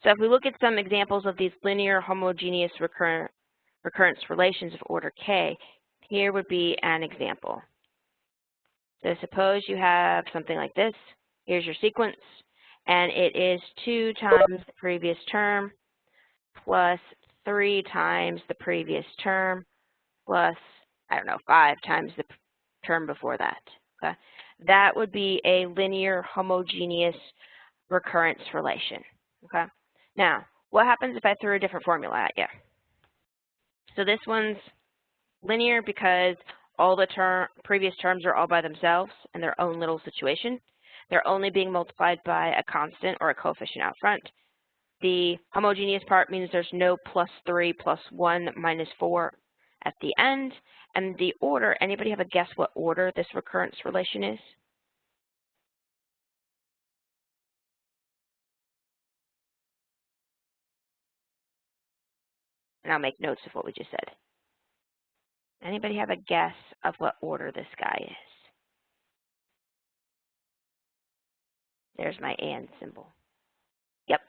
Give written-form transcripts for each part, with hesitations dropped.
So if we look at some examples of these linear homogeneous recurrence relations of order K, here would be an example. So suppose you have something like this. Here's your sequence, and it is 2 times the previous term plus 3 times the previous term plus, 5 times the term before that. Okay? That would be a linear homogeneous recurrence relation. Okay? Now, what happens if I threw a different formula at you? So this one's linear because all the previous terms are all by themselves in their own little situation. They're only being multiplied by a constant or a coefficient out front. The homogeneous part means there's no plus 3 plus 1 minus 4 at the end. And the order, anybody have a guess what order this recurrence relation is? And I'll make notes of what we just said. Anybody have a guess of what order this guy is? There's my and symbol. Yep.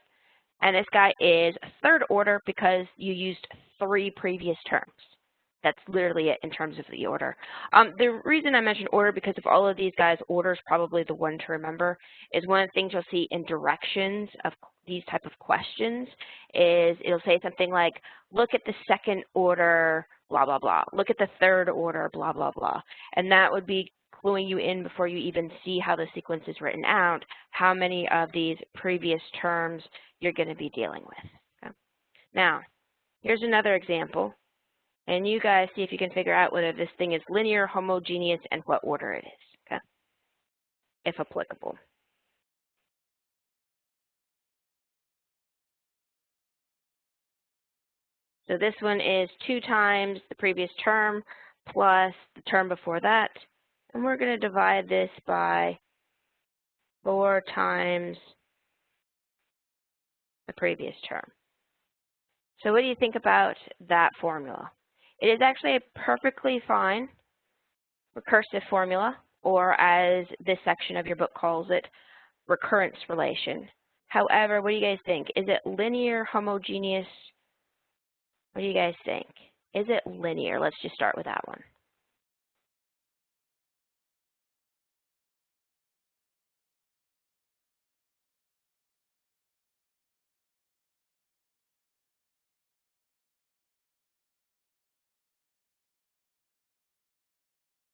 And this guy is third order because you used 3 previous terms. That's literally it in terms of the order. The reason I mentioned order, because of all of these guys, order is probably the one to remember, is one of the things you'll see in directions of these type of questions is it'll say something like, look at the second order, blah, blah, blah. Look at the third order, blah, blah, blah. And that would be cluing you in before you even see how the sequence is written out, how many of these previous terms you're going to be dealing with. Okay? Now, here's another example. And you guys see if you can figure out whether this thing is linear, homogeneous, and what order it is, okay? If applicable. So this one is 2 times the previous term plus the term before that. And we're going to divide this by 4 times the previous term. So what do you think about that formula? It is actually a perfectly fine recursive formula, or as this section of your book calls it, recurrence relation. However, what do you guys think? Is it linear, homogeneous? What do you guys think? Is it linear? Let's just start with that one.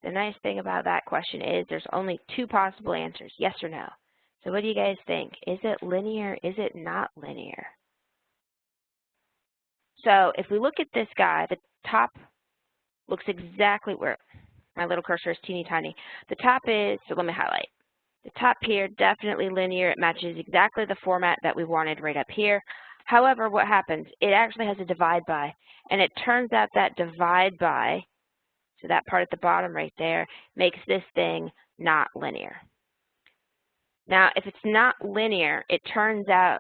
The nice thing about that question is there's only 2 possible answers, yes or no. So what do you guys think? Is it linear? Is it not linear? So if we look at this guy, the top looks exactly where my little cursor is teeny tiny. The top is, so let me highlight. The top here, definitely linear. It matches exactly the format that we wanted right up here. However, what happens? It actually has a divide by, and it turns out that divide by, so that part at the bottom right there, makes this thing not linear. Now, if it's not linear, it turns out,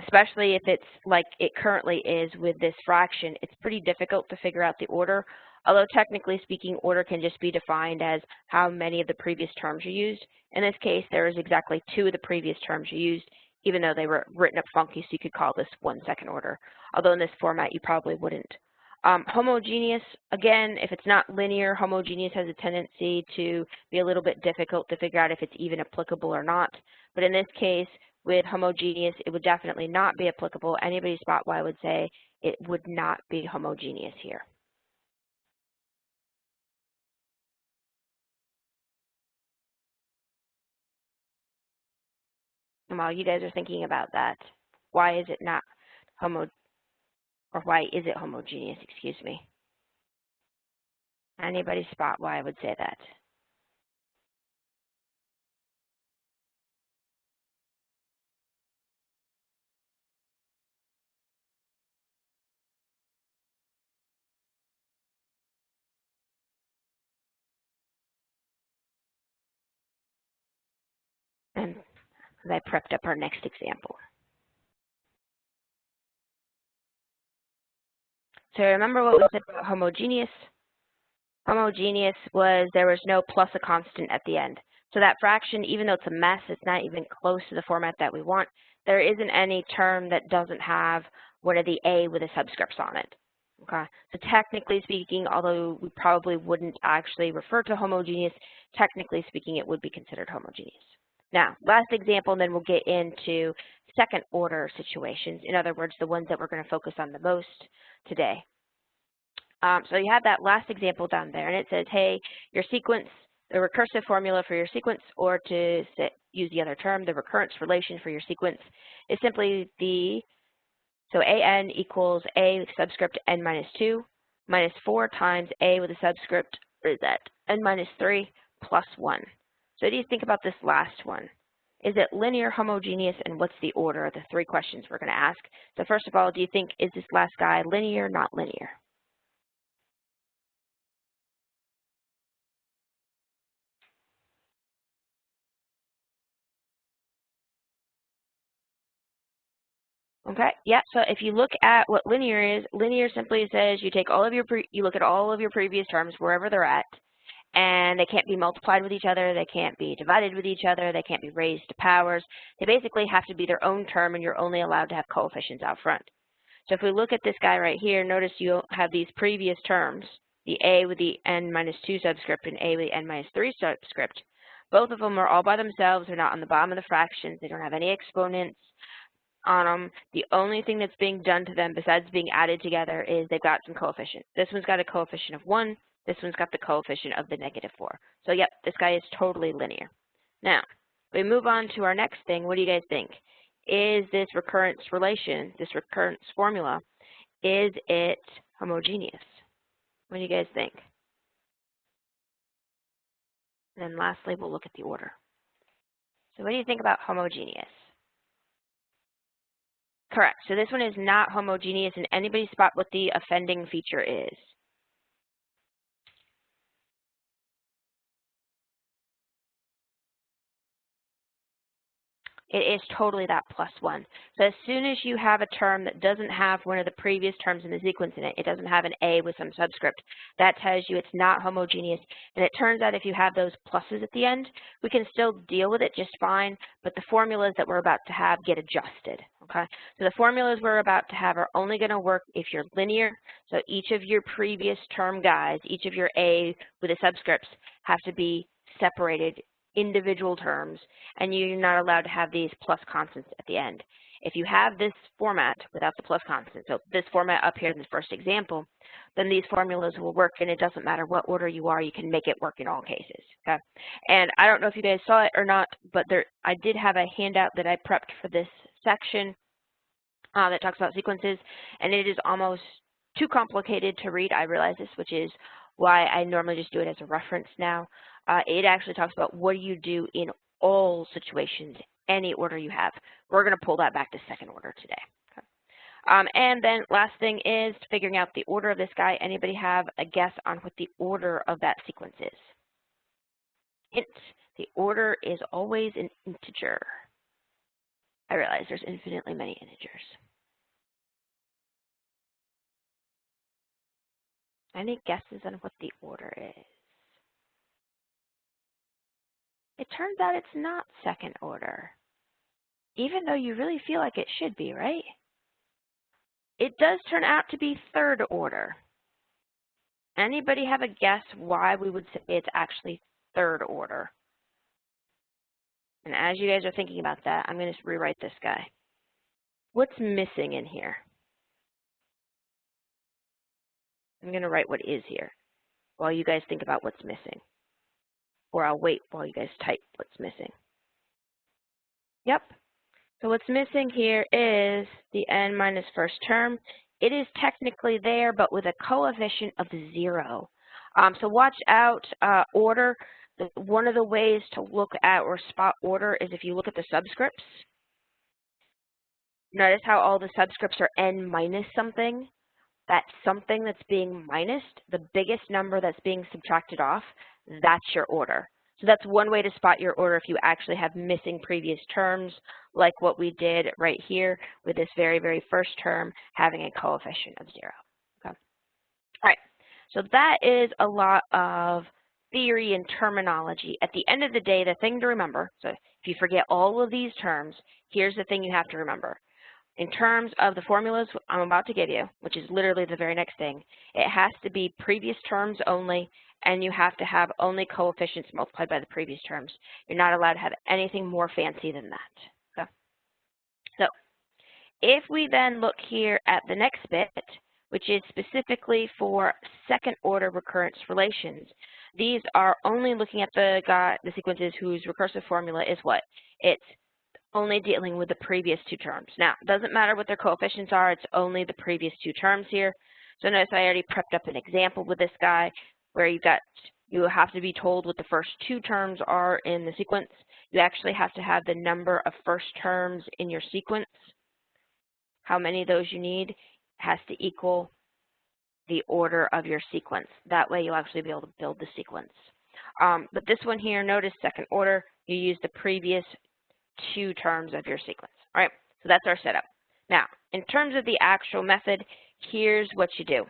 especially if it's like it currently is with this fraction, it's pretty difficult to figure out the order. Although technically speaking, order can just be defined as how many of the previous terms you used. In this case, there is exactly 2 of the previous terms you used, even though they were written up funky, so you could call this 1 second order. Although in this format, you probably wouldn't. Homogeneous, again, if it's not linear, homogeneous has a tendency to be a little bit difficult to figure out if it's even applicable or not. But in this case, with homogeneous, it would definitely not be applicable. Anybody spot why I would say it would not be homogeneous here? And while you guys are thinking about that, why is it not why is it homogeneous, excuse me? Anybody spot why I would say that? And I prepped up our next example. So remember what we said about homogeneous? Homogeneous was there was no plus a constant at the end. So that fraction, even though it's a mess, it's not even close to the format that we want. there isn't any term that doesn't have one of the A with the subscripts on it. Okay, so technically speaking, although we probably wouldn't actually refer to homogeneous, technically speaking, it would be considered homogeneous. Now, last example, and then we'll get into second order situations. In other words, the ones that we're going to focus on the most today. So you have that last example down there, and it says, hey, your sequence, the recursive formula for your sequence, or to use the other term, the recurrence relation for your sequence, is simply so an equals a subscript n minus 2 minus 4 times a with a subscript, or is that n minus 3 plus 1. So what do you think about this last one? Is it linear, homogeneous, and what's the order of the 3 questions we're going to ask? So first of all, do you think, is this last guy linear, not linear? Okay, yeah, so if you look at what linear is, linear simply says you take all of your, you look at all of your previous terms, wherever they're at, and they can't be multiplied with each other, they can't be divided with each other, they can't be raised to powers. They basically have to be their own term, and you're only allowed to have coefficients out front. So if we look at this guy right here, notice you have these previous terms, the a with the n minus 2 subscript and a with the n minus 3 subscript. Both of them are all by themselves, they're not on the bottom of the fractions, they don't have any exponents on them. The only thing that's being done to them besides being added together is they've got some coefficient. This one's got a coefficient of 1. This one's got the coefficient of the -4. So yep, this guy is totally linear. Now, we move on to our next thing. What do you guys think? Is this recurrence relation, this recurrence formula, is it homogeneous? What do you guys think? And then lastly, we'll look at the order. So what do you think about homogeneous? Correct. So this one is not homogeneous, and anybody spot what the offending feature is? It is totally that +1. So as soon as you have a term that doesn't have one of the previous terms in the sequence in it, it doesn't have an A with some subscript, that tells you it's not homogeneous. And it turns out if you have those pluses at the end, we can still deal with it just fine, but the formulas that we're about to have get adjusted, okay? So the formulas we're about to have are only going to work if you're linear. So each of your previous term guys, each of your A with the subscripts have to be separated individual terms, and you're not allowed to have these plus constants at the end. If you have this format without the plus constant, so this format up here in the first example, then these formulas will work, and it doesn't matter what order you are, you can make it work in all cases, okay? And I don't know if you guys saw it or not, but I did have a handout that I prepped for this section that talks about sequences, and it is almost too complicated to read. I realize this, which is why I normally just do it as a reference now. It actually talks about what do you do in all situations, any order you have. We're going to pull that back to second order today. Okay. And then last thing is figuring out the order of this guy. Anybody have a guess on what the order of that sequence is? Hint, the order is always an integer. I realize there's infinitely many integers. Any guesses on what the order is? It turns out it's not second order, even though you really feel like it should be, right? It does turn out to be third order. Anybody have a guess why we would say it's actually third order? And as you guys are thinking about that, I'm going to rewrite this guy. What's missing in here? I'm going to write what is here while you guys think about what's missing. Or I'll wait while you guys type what's missing. Yep. So what's missing here is the n minus first term. It is technically there, but with a coefficient of 0. So watch out, order. One of the ways to look at or spot order is if you look at the subscripts. Notice how all the subscripts are n minus something. That something that's being minused, the biggest number that's being subtracted off, that's your order. So that's one way to spot your order if you actually have missing previous terms, like what we did right here with this very, very first term having a coefficient of 0. Okay. All right, so that is a lot of theory and terminology. At the end of the day, the thing to remember, so If you forget all of these terms, here's the thing you have to remember. In terms of the formulas I'm about to give you, which is literally the very next thing, it has to be previous terms only, and you have to have only coefficients multiplied by the previous terms. You're not allowed to have anything more fancy than that. Okay? So if we then look here at the next bit, which is specifically for second order recurrence relations, these are only looking at the sequences whose recursive formula is what? It's only dealing with the previous two terms. Now, it doesn't matter what their coefficients are, it's only the previous two terms here. So notice I already prepped up an example with this guy where you have to be told what the first two terms are in the sequence. You actually have to have the number of first terms in your sequence. How many of those you need has to equal the order of your sequence. That way you'll actually be able to build the sequence. But this one here, notice second order, you use the previous two terms of your sequence. All right, so that's our setup. Now, in terms of the actual method, here's what you do.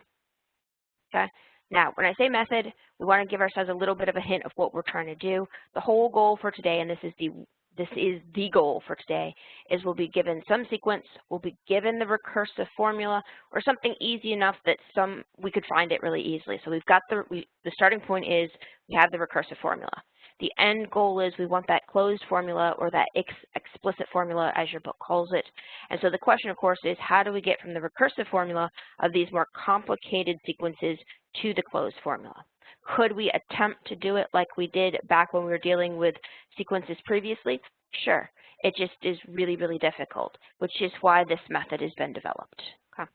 Okay. Now, when I say method, we want to give ourselves a little bit of a hint of what we're trying to do. The whole goal for today, and this is the goal for today, is we'll be given some sequence, we'll be given the recursive formula, or something easy enough that we could find it really easily. So we've got the starting point is we have the recursive formula. The end goal is we want that closed formula, or that explicit formula as your book calls it. And so the question, of course, is how do we get from the recursive formula of these more complicated sequences to the closed formula? Could we attempt to do it like we did back when we were dealing with sequences previously? Sure. It just is really, really difficult, which is why this method has been developed. Okay.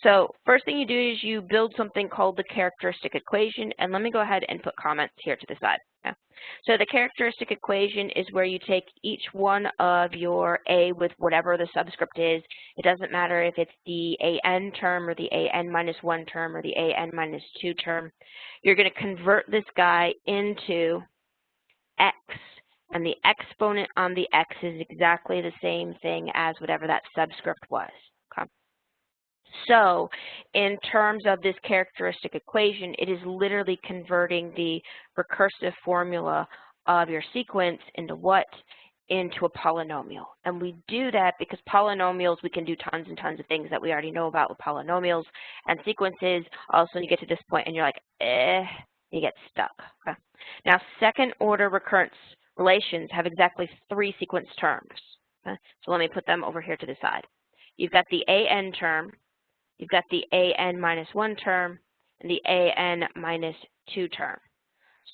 So first thing you do is you build something called the characteristic equation, and let me go ahead and put comments here to the side. Okay. So the characteristic equation is where you take each one of your A with whatever the subscript is. It doesn't matter if it's the AN term or the AN-1 term or the AN-2 term. You're going to convert this guy into X, and the exponent on the X is exactly the same thing as whatever that subscript was. Okay. So in terms of this characteristic equation, it is literally converting the recursive formula of your sequence into what? Into a polynomial. And we do that because polynomials, we can do tons and tons of things that we already know about with polynomials and sequences. Also, you get to this point and you're like, you get stuck. Okay. Now, second order recurrence relations have exactly three sequence terms. Okay. So let me put them over here to the side. You've got the AN term, you've got the AN-1 term, and the AN-2 term.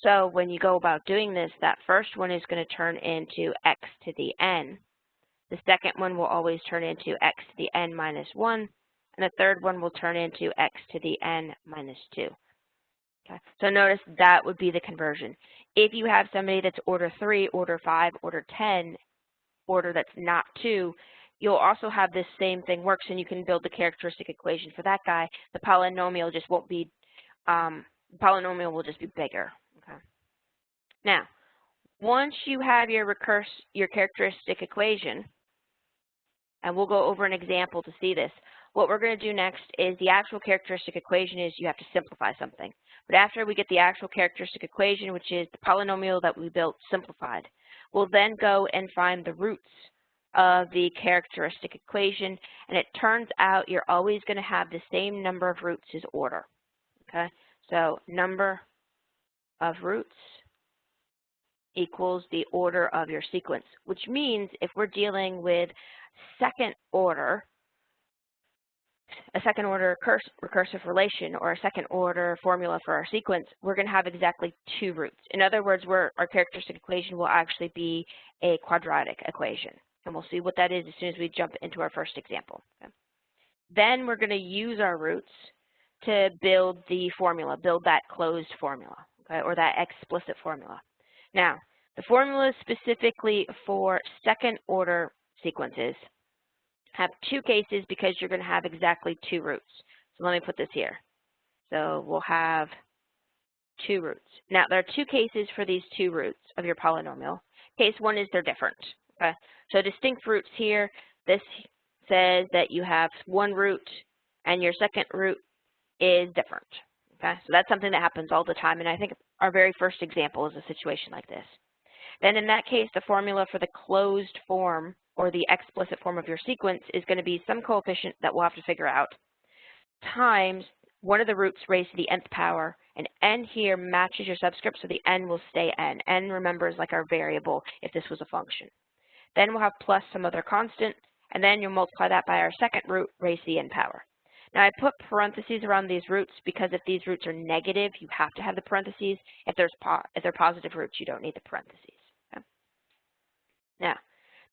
So when you go about doing this, that first one is going to turn into X to the N. The second one will always turn into X to the N-1, and the third one will turn into X to the N-2. Okay. So notice that would be the conversion. If you have somebody that's order 3, order 5, order 10, order that's not 2, you'll also have this same thing works, and you can build the characteristic equation for that guy. The polynomial just won't be, polynomial will just be bigger. Okay. Now, once you have your characteristic equation, and we'll go over an example to see this, what we're going to do next is the actual characteristic equation is you have to simplify something. But after we get the actual characteristic equation, which is the polynomial that we built simplified, we'll then go and find the roots of the characteristic equation, and it turns out you're always going to have the same number of roots as order. Okay, so number of roots equals the order of your sequence, which means if we're dealing with a second order recursive relation or a second order formula for our sequence, we're going to have exactly 2 roots. In other words, our characteristic equation will actually be a quadratic equation. And we'll see what that is as soon as we jump into our first example. Okay. Then we're going to use our roots to build the formula, build that closed formula, okay, or that explicit formula. Now, the formula specifically for second order sequences have 2 cases because you're going to have exactly 2 roots. So let me put this here. So we'll have 2 roots. Now, there are 2 cases for these 2 roots of your polynomial. Case 1 is they're different. Okay. So distinct roots here, this says that you have 1 root and your second root is different. Okay. So that's something that happens all the time, and I think our very first example is a situation like this. then in that case, the formula for the closed form or the explicit form of your sequence is going to be some coefficient that we'll have to figure out times one of the roots raised to the nth power, and n here matches your subscript, so the n will stay n. N, remember, is like our variable if this was a function. Then we'll have plus some other constant, and then you'll multiply that by our second root raised to the n power. Now, I put parentheses around these roots because if these roots are negative, you have to have the parentheses. If they're positive roots, you don't need the parentheses. Okay? Now,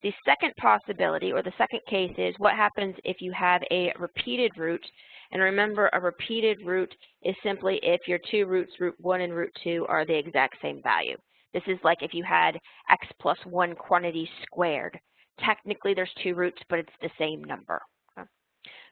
the second possibility, or the second case, is what happens if you have a repeated root. And remember, a repeated root is simply if your two roots, root 1 and root 2, are the exact same value. This is like if you had x plus 1 quantity squared. Technically, there's two roots, but it's the same number. Okay?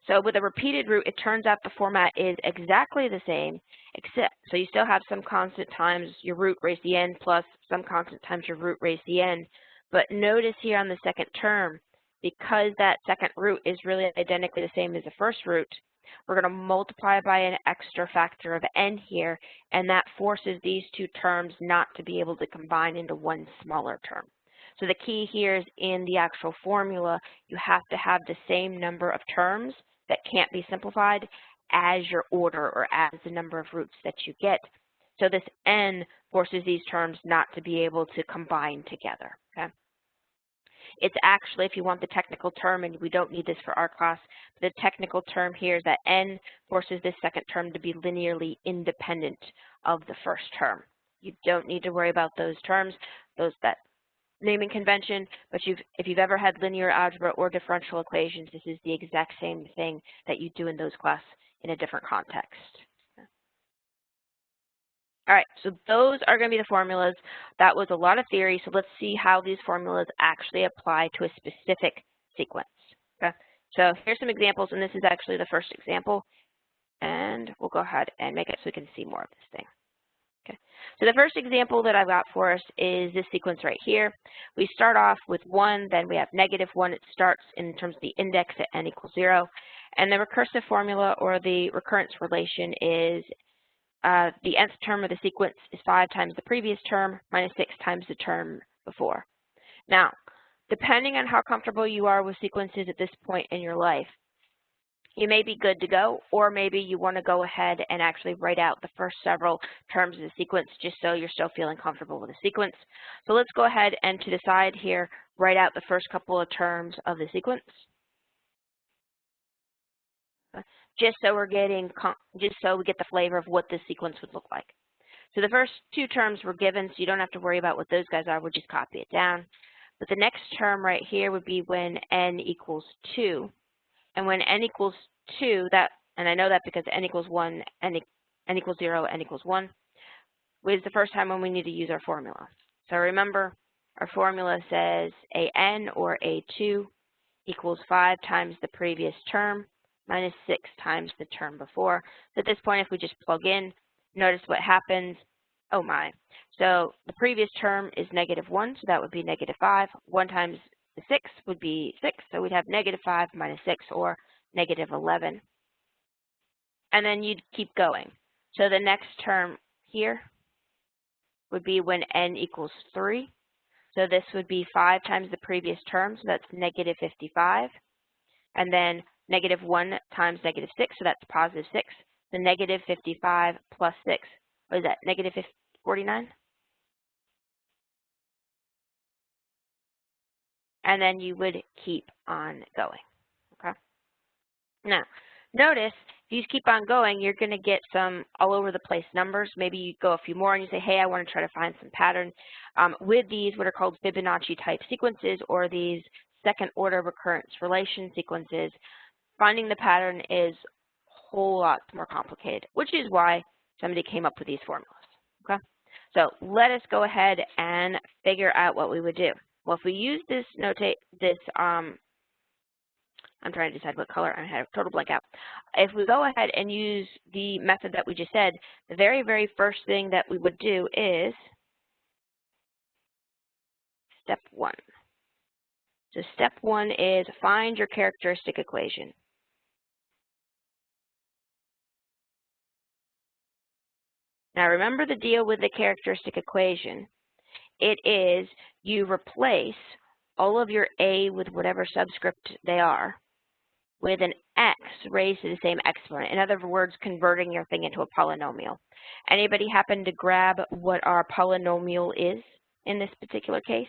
So with a repeated root, it turns out the format is exactly the same, except, so you still have some constant times your root raised to the n plus some constant times your root raised to the n. But notice here on the second term, because that second root is really identically the same as the first root, we're going to multiply by an extra factor of n here, and that forces these two terms not to be able to combine into one smaller term. So the key here is in the actual formula, you have to have the same number of terms that can't be simplified as your order or as the number of roots that you get. So this n forces these terms not to be able to combine together. Okay? It's actually, if you want the technical term, and we don't need this for our class, the technical term here is that n forces this second term to be linearly independent of the first term. You don't need to worry about those terms, that naming convention, but if you've ever had linear algebra or differential equations, this is the exact same thing that you do in those classes in a different context. All right, so those are going to be the formulas. That was a lot of theory, so let's see how these formulas actually apply to a specific sequence. Okay, so here's some examples, and this is actually the first example, and we'll go ahead and make it so we can see more of this thing. Okay, so the first example that I've got for us is this sequence right here. We start off with 1, then we have -1. It starts in terms of the index at n equals 0, and the recursive formula or the recurrence relation is the nth term of the sequence is 5 times the previous term minus 6 times the term before. Now, depending on how comfortable you are with sequences at this point in your life, you may be good to go, or maybe you want to go ahead and actually write out the first several terms of the sequence just so you're still feeling comfortable with the sequence. So let's go ahead and to decide here, write out the first couple of terms of the sequence. Just so we get the flavor of what this sequence would look like. So the first two terms were given, so you don't have to worry about what those guys are. We'll just copy it down. But the next term right here would be when n equals 2. And when n equals 2, and I know that because n equals 1, n equals 0, n equals 1, is the first time when we need to use our formula. So remember, our formula says an or a2 equals 5 times the previous term minus 6 times the term before. So at this point, if we just plug in, notice what happens. Oh my. So the previous term is -1, so that would be -5. 1 times the 6 would be 6, so we'd have -5 minus 6, or -11. And then you'd keep going. So the next term here would be when n equals 3. So this would be 5 times the previous term, so that's -55. And then -1 times -6, so that's +6. So -55 plus 6, what is that, -49? And then you would keep on going, okay? Now, notice, if you keep on going, you're going to get some all over the place numbers. Maybe you go a few more and you say, hey, I want to try to find some pattern. With these, what are called Fibonacci type sequences, or these second order recurrence relation sequences, finding the pattern is a whole lot more complicated, which is why somebody came up with these formulas, okay? So let us go ahead and figure out what we would do. Well, if we use this I'm trying to decide what color, I had a total blank out. If we go ahead and use the method that we just said, the very, very first thing that we would do is step 1. So step 1 is find your characteristic equation. Now remember the deal with the characteristic equation it is you replace all of your a with whatever subscript they are with an x raised to the same exponent. In other words, converting your thing into a polynomial. Anybody happen to grab what our polynomial is in this particular case?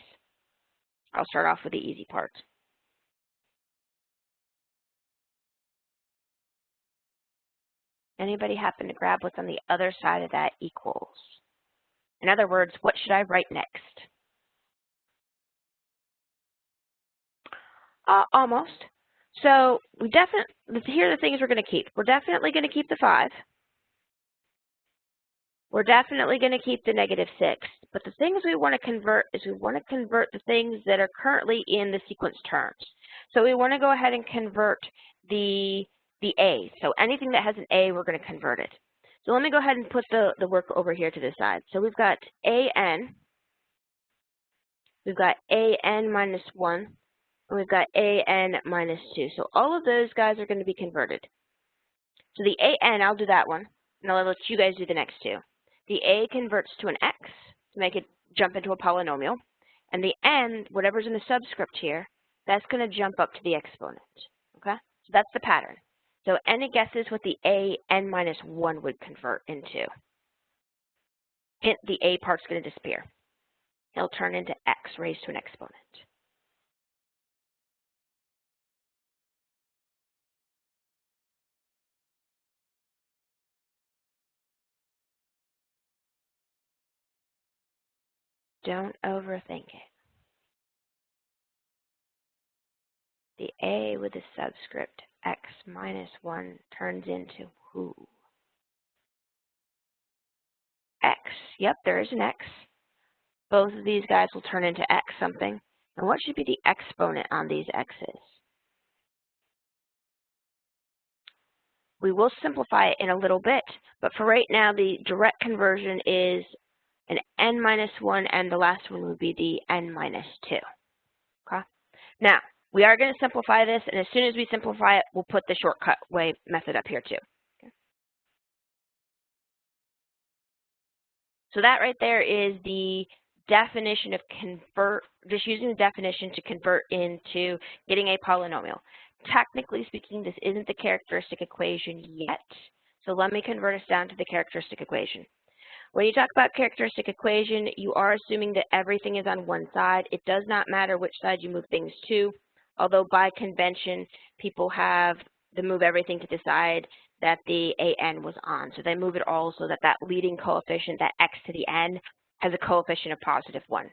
I'll start off with the easy part. Anybody happen to grab what's on the other side of that equals? In other words, what should I write next? Almost. So here are the things we're going to keep. We're definitely going to keep the 5. We're definitely going to keep the -6. But the things we want to convert is we want to convert the things that are currently in the sequence terms. So we want to go ahead and convert the a. So anything that has an a, we're going to convert it. So let me go ahead and put the work over here to the side. So we've got an, we've got an minus 1, and we've got an minus 2. So all of those guys are going to be converted. So the an, I'll do that one, and I'll let you guys do the next two. The a converts to an x to make it jump into a polynomial, and the n, whatever's in the subscript here, that's going to jump up to the exponent. Okay? So that's the pattern. So any guesses what the an minus 1 would convert into? Hint, the a part's going to disappear. It'll turn into x raised to an exponent. Don't overthink it. The a with the subscript x minus 1 turns into who? X. Yep, there is an x. Both of these guys will turn into x something. And what should be the exponent on these x's? We will simplify it in a little bit, but for right now, the direct conversion is an n minus 1, and the last one would be the n minus 2. Okay? Now, we are going to simplify this, and as soon as we simplify it, we'll put the shortcut way method up here too. Okay? So that right there is the definition of convert, just using the definition to convert into getting a polynomial. Technically speaking, this isn't the characteristic equation yet, so let me convert us down to the characteristic equation. When you talk about characteristic equation, you are assuming that everything is on one side. It does not matter which side you move things to, although by convention, people have to move everything to the side that the an was on. So they move it all so that that leading coefficient, that x to the n, has a coefficient of +1.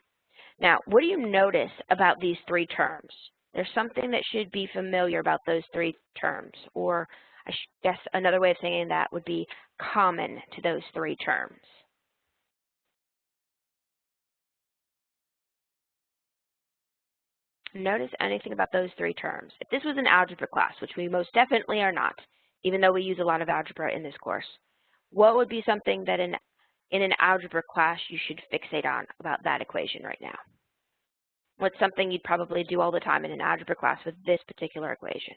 Now, what do you notice about these three terms? There's something that should be familiar about those three terms, or I guess another way of saying that would be common to those three terms. Notice anything about those three terms. If this was an algebra class, which we most definitely are not, even though we use a lot of algebra in this course, what would be something that in an algebra class you should fixate on about that equation right now? What's something you'd probably do all the time in an algebra class with this particular equation?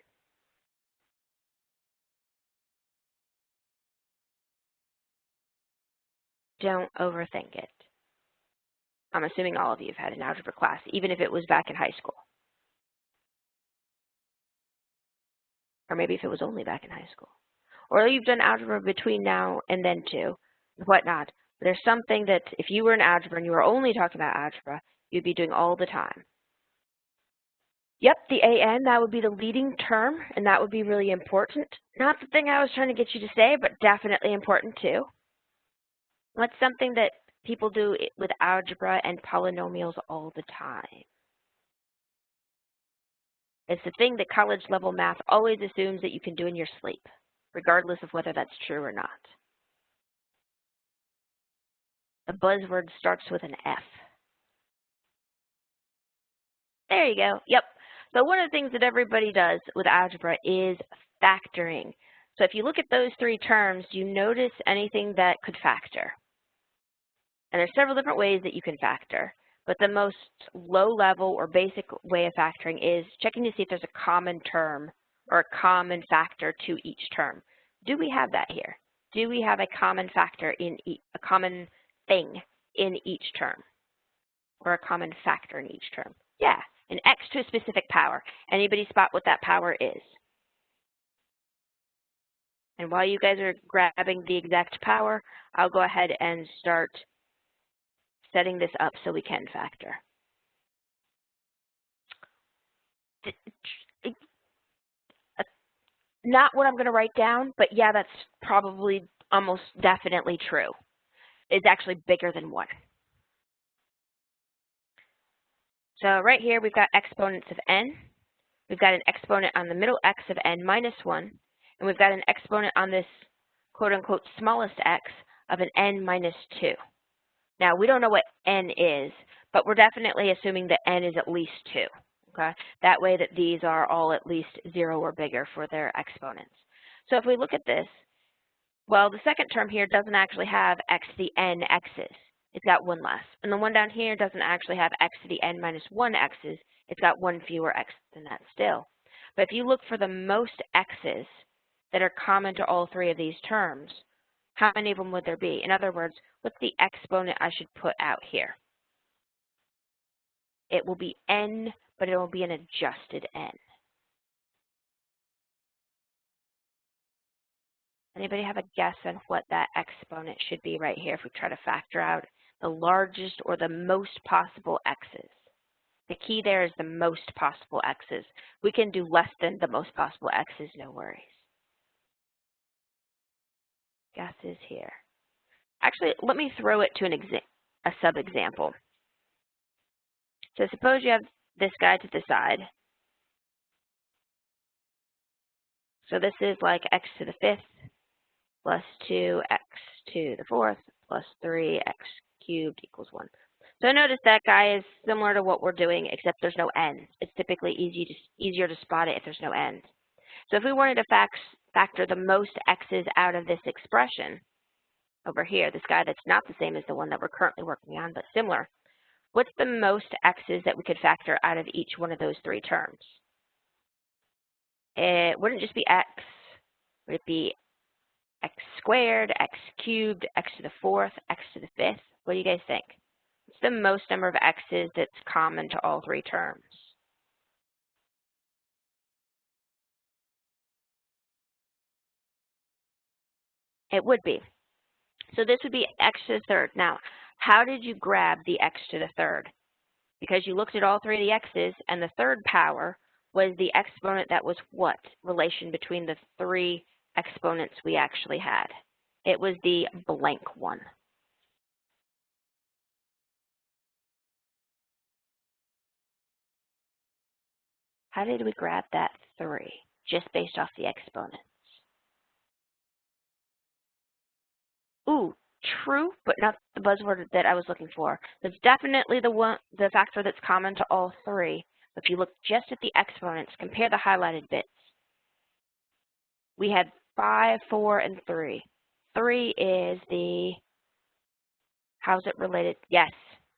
Don't overthink it. I'm assuming all of you have had an algebra class, even if it was back in high school. Or maybe if it was only back in high school. Or you've done algebra between now and then too, and whatnot. But there's something that if you were in algebra and you were only talking about algebra, you'd be doing all the time. Yep, the an, that would be the leading term, and that would be really important. Not the thing I was trying to get you to say, but definitely important too. What's something that people do with algebra and polynomials all the time? It's the thing that college level math always assumes that you can do in your sleep, regardless of whether that's true or not. The buzzword starts with an F. There you go. Yep. So one of the things that everybody does with algebra is factoring. So if you look at those three terms, do you notice anything that could factor? And there's several different ways that you can factor, but the most low-level or basic way of factoring is checking to see if there's a common term or a common factor to each term. Do we have that here? Do we have a common factor in a common thing in each term? or a common factor in each term? Yeah, an x to a specific power. Anybody spot what that power is? And while you guys are grabbing the exact power, I'll go ahead and start setting this up so we can factor. Not what I'm going to write down, but yeah, that's probably almost definitely true. It's actually bigger than 1. So right here, we've got exponents of n. We've got an exponent on the middle x of n minus 1. And we've got an exponent on this quote-unquote smallest x of an n minus 2. Now, we don't know what n is, but we're definitely assuming that n is at least 2. Okay? That way that these are all at least 0 or bigger for their exponents. So if we look at this, well, the second term here doesn't actually have x to the n x's. It's got 1 less. And the one down here doesn't actually have x to the n minus 1 x's. It's got 1 fewer x than that still. But if you look for the most x's that are common to all 3 of these terms, how many of them would there be? In other words, what's the exponent I should put out here? It will be n, but it will be an adjusted n. Anybody have a guess on what that exponent should be right here if we try to factor out the largest or the most possible x's? The key there is the most possible x's. We can do less than the most possible x's, no worries. Guesses here. Actually, let me throw it to a sub-example. So suppose you have this guy to the side. So this is like x to the 5th plus 2x to the 4th plus 3x cubed equals 1. So notice that guy is similar to what we're doing, except there's no n. It's typically easier to spot it if there's no n. So if we wanted to factor the most x's out of this expression over here, this guy that's not the same as the one that we're currently working on, but similar, what's the most x's that we could factor out of each one of those 3 terms? It wouldn't just be x. Would it be x squared, x cubed, x to the 4th, x to the 5th? What do you guys think? What's the most number of x's that's common to all 3 terms? It would be. So this would be x to the 3rd. Now, how did you grab the x to the 3rd? Because you looked at all 3 of the x's, and the 3rd power was the exponent that was what? Relation between the 3 exponents we actually had. It was the blank one. How did we grab that 3 just based off the exponents? Ooh, true, but not the buzzword that I was looking for. That's definitely the factor that's common to all 3. If you look just at the exponents, compare the highlighted bits. We had 5, 4, and 3. 3 is the, how's it related? Yes,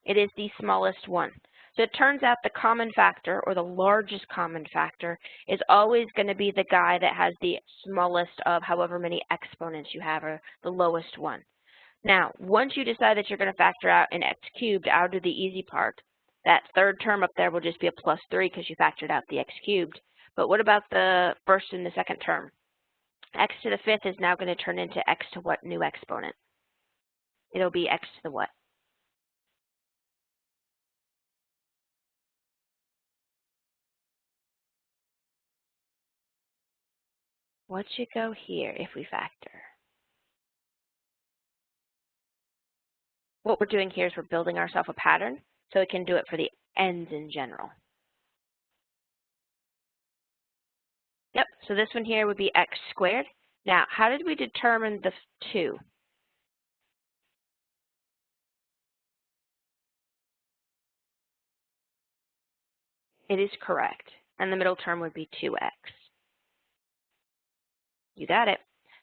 it is the smallest one. So it turns out the common factor, or the largest common factor, is always going to be the guy that has the smallest of however many exponents you have, or the lowest one. Now, once you decide that you're going to factor out an x cubed, I'll do the easy part. That 3rd term up there will just be a plus 3 because you factored out the x cubed. But what about the 1st and the 2nd term? X to the 5th is now going to turn into x to what new exponent? It'll be x to the what? What should go here if we factor? What we're doing here is we're building ourselves a pattern so we can do it for the n's in general. Yep, so this one here would be x squared. Now, how did we determine the 2? It is correct, and the middle term would be 2x. You got it.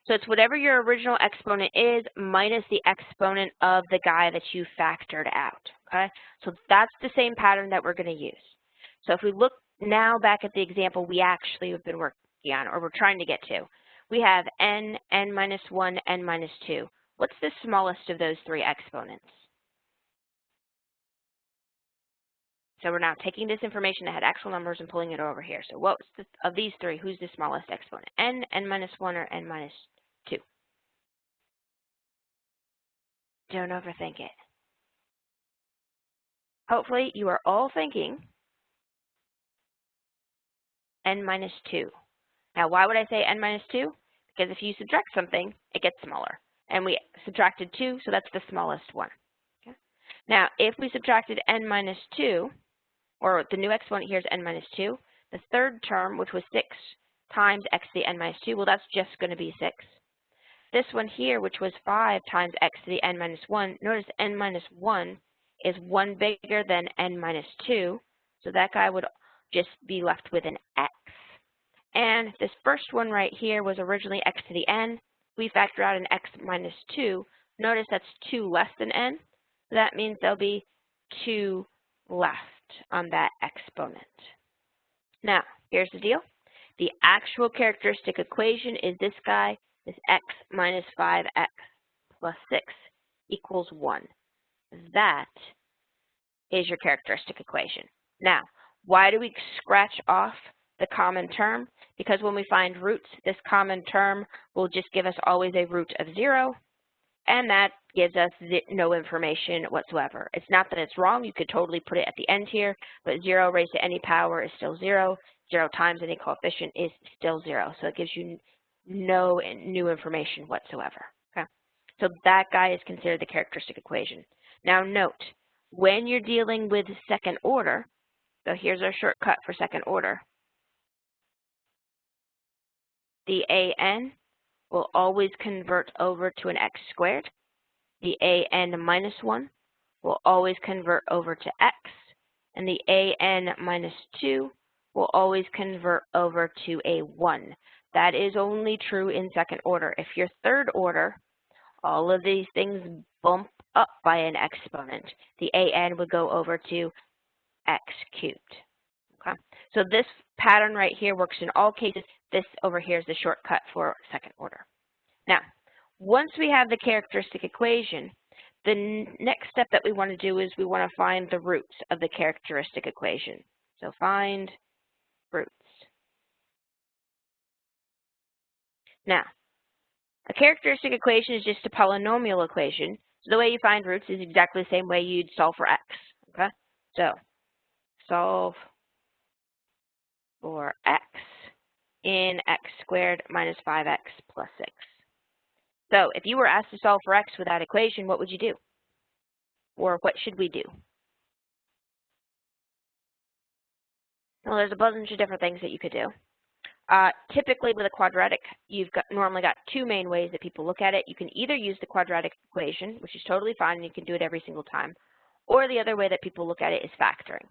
So it's whatever your original exponent is minus the exponent of the guy that you factored out, okay? So that's the same pattern that we're going to use. So if we look now back at the example we actually have been working on, or we're trying to get to, we have n, n minus 1, n minus 2. What's the smallest of those 3 exponents? So we're now taking this information that had actual numbers and pulling it over here. So what's of these three, who's the smallest exponent? N, N minus 1, or N minus 2? Don't overthink it. Hopefully you are all thinking N minus 2. Now why would I say N minus 2? Because if you subtract something, it gets smaller. And we subtracted 2, so that's the smallest one. Okay? Now if we subtracted N minus 2, or the new exponent here is N minus 2, the third term, which was 6 times x to the N minus 2, well that's just going to be 6. This one here, which was 5 times x to the N minus 1, notice N minus 1 is 1 bigger than N minus 2, so that guy would just be left with an x. And this first one right here was originally x to the n. We factor out an x minus 2. Notice that's 2 less than n. So that means there'll be 2 left on that exponent. Now, here's the deal. The actual characteristic equation is this guy, this x minus 5x plus 6 equals 1. That is your characteristic equation. Now, why do we scratch off the common term? Because when we find roots, this common term will just give us always a root of 0, and that gives us no information whatsoever. It's not that it's wrong. You could totally put it at the end here, but 0 raised to any power is still 0. 0 times any coefficient is still 0. So it gives you no new information whatsoever. Okay? So that guy is considered the characteristic equation. Now note, when you're dealing with second order, so here's our shortcut for second order, the an will always convert over to an x squared. The an minus 1 will always convert over to x. And the an minus 2 will always convert over to a 1. That is only true in second order. If you're third order, all of these things bump up by an exponent. The an would go over to x cubed. Okay? So this pattern right here works in all cases. This over here is the shortcut for second order. Now, once we have the characteristic equation, the next step that we want to do is we want to find the roots of the characteristic equation. So find roots. Now, a characteristic equation is just a polynomial equation. So the way you find roots is exactly the same way you'd solve for x. Okay? So solve for x in x squared minus 5x plus 6. So if you were asked to solve for x with that equation, what would you do? Or what should we do? Well, there's a bunch of different things that you could do. Typically with a quadratic, you've normally got two main ways that people look at it. You can either use the quadratic equation, which is totally fine, and you can do it every single time, or the other way that people look at it is factoring.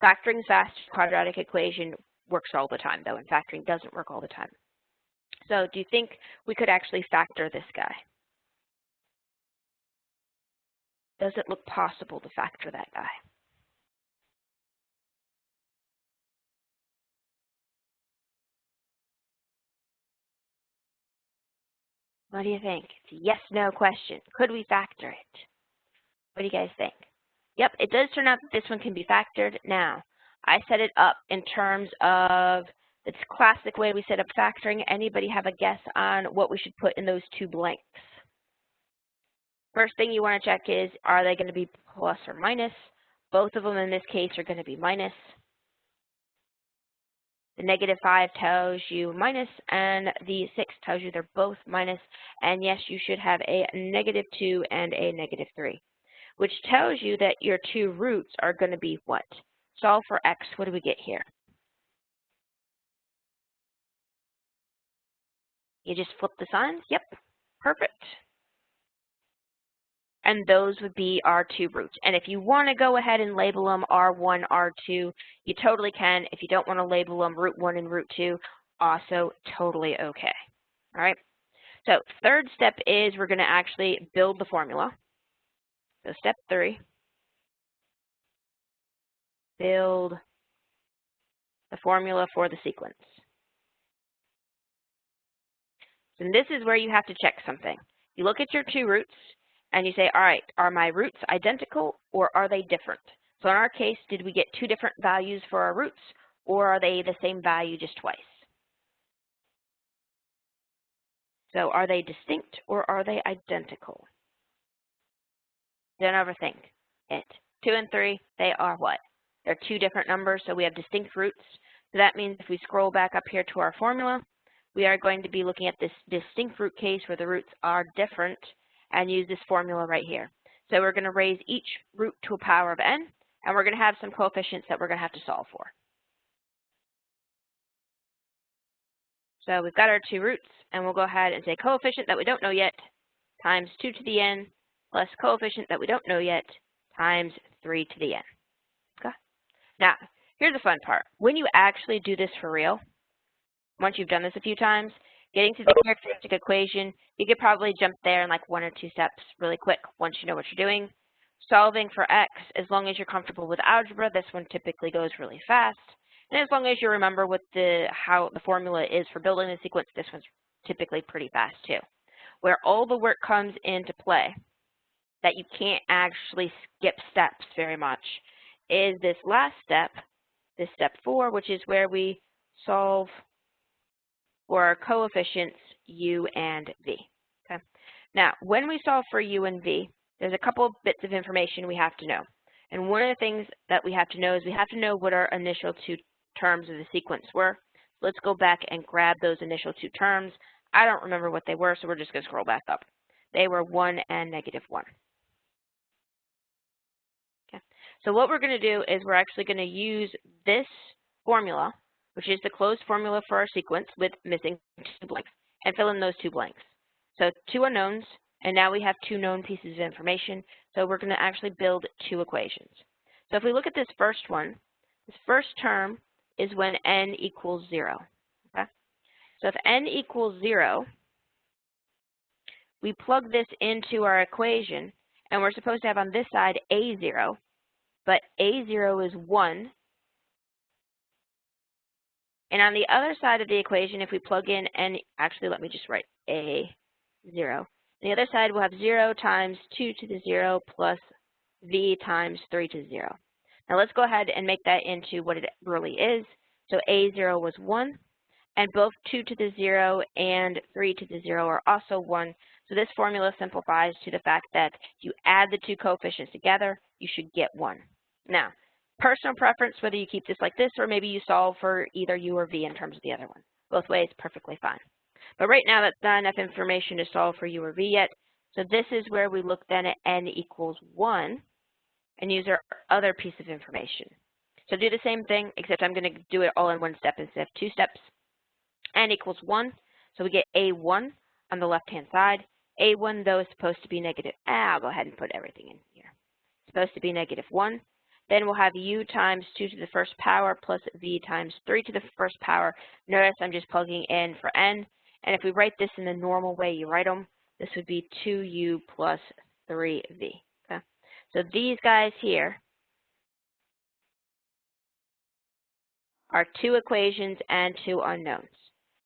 Factoring fast quadratic equation works all the time, though, and factoring doesn't work all the time. So do you think we could actually factor this guy? Does it look possible to factor that guy? What do you think? It's a yes/no question. Could we factor it? What do you guys think? Yep, it does turn out that this one can be factored. Now, I set it up in terms of its classic way we set up factoring. Anybody have a guess on what we should put in those two blanks? First thing you want to check is, are they going to be plus or minus? Both of them in this case are going to be minus. The -5 tells you minus, and the 6 tells you they're both minus. And yes, you should have a -2 and a -3, which tells you that your two roots are going to be what? Solve for x. What do we get here? You just flip the signs? Yep, perfect. And those would be our two roots. And if you want to go ahead and label them R1, R2, you totally can. If you don't want to label them root 1 and root 2, also totally okay. All right? So third step is we're going to actually build the formula. So step 3, build the formula for the sequence. And this is where you have to check something. You look at your two roots, and you say, all right, are my roots identical or are they different? So in our case, did we get two different values for our roots, or are they the same value just twice? So are they distinct or are they identical? Don't overthink it. 2 and 3, they are what? They're two different numbers, so we have distinct roots. So that means if we scroll back up here to our formula, we are going to be looking at this distinct root case where the roots are different and use this formula right here. So we're going to raise each root to a power of n, and we're going to have some coefficients that we're going to have to solve for. So we've got our two roots, and we'll go ahead and say coefficient that we don't know yet times 2 to the n plus coefficient that we don't know yet times 3 to the n. Okay? Now, here's the fun part. When you actually do this for real, once you've done this a few times, getting to the characteristic equation, you could probably jump there in like 1 or 2 steps really quick once you know what you're doing. Solving for x, as long as you're comfortable with algebra, this one typically goes really fast. And as long as you remember what how the formula is for building the sequence, this one's typically pretty fast too. Where all the work comes into play, that you can't actually skip steps very much, is this last step, this step 4, which is where we solve for our coefficients u and v. Okay. Now, when we solve for u and v, there's a couple of bits of information we have to know. And one of the things that we have to know is we have to know what our initial two terms of the sequence were. Let's go back and grab those initial two terms. I don't remember what they were, so we're just going to scroll back up. They were 1 and -1. Okay. So what we're going to do is we're actually going to use this formula, which is the closed formula for our sequence with missing 2 blanks, and fill in those 2 blanks. So 2 unknowns, and now we have 2 known pieces of information, so we're going to actually build 2 equations. So if we look at this first one, this first term is when n equals 0. Okay? So if n equals 0, we plug this into our equation, and we're supposed to have on this side a0, but a0 is 1. And on the other side of the equation, if we plug in n, actually let me just write a0. On the other side, we'll have 0 times 2 to the 0 plus v times 3 to the 0. Now let's go ahead and make that into what it really is. So a0 was 1, and both 2 to the 0 and 3 to the 0 are also 1. So this formula simplifies to the fact that if you add the 2 coefficients together, you should get 1. Now, personal preference, whether you keep this like this or maybe you solve for either u or v in terms of the other one. Both ways, perfectly fine. But right now, that's not enough information to solve for u or v yet. So this is where we look then at n equals 1 and use our other piece of information. So do the same thing, except I'm going to do it all in 1 step instead of 2 steps. N equals 1, so we get a1 on the left-hand side. a1, though, is supposed to be negative. I'll go ahead and put everything in here. It's supposed to be -1. Then we'll have u times 2 to the first power plus v times 3 to the first power. Notice I'm just plugging in for n. And if we write this in the normal way you write them, this would be 2u plus 3v. Okay? So these guys here are 2 equations and 2 unknowns.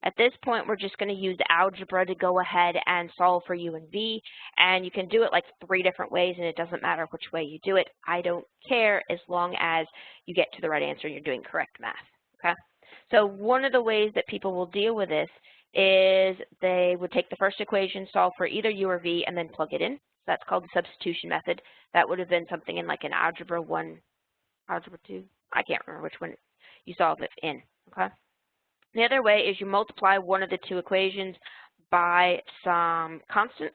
At this point, we're just going to use algebra to go ahead and solve for u and v, and you can do it like 3 different ways, and it doesn't matter which way you do it. I don't care as long as you get to the right answer and you're doing correct math. Okay? So one of the ways that people will deal with this is they would take the first equation, solve for either u or v, and then plug it in. So that's called the substitution method. That would have been something in like an algebra 1, algebra 2. I can't remember which one you solve it in. Okay? The other way is you multiply one of the 2 equations by some constant,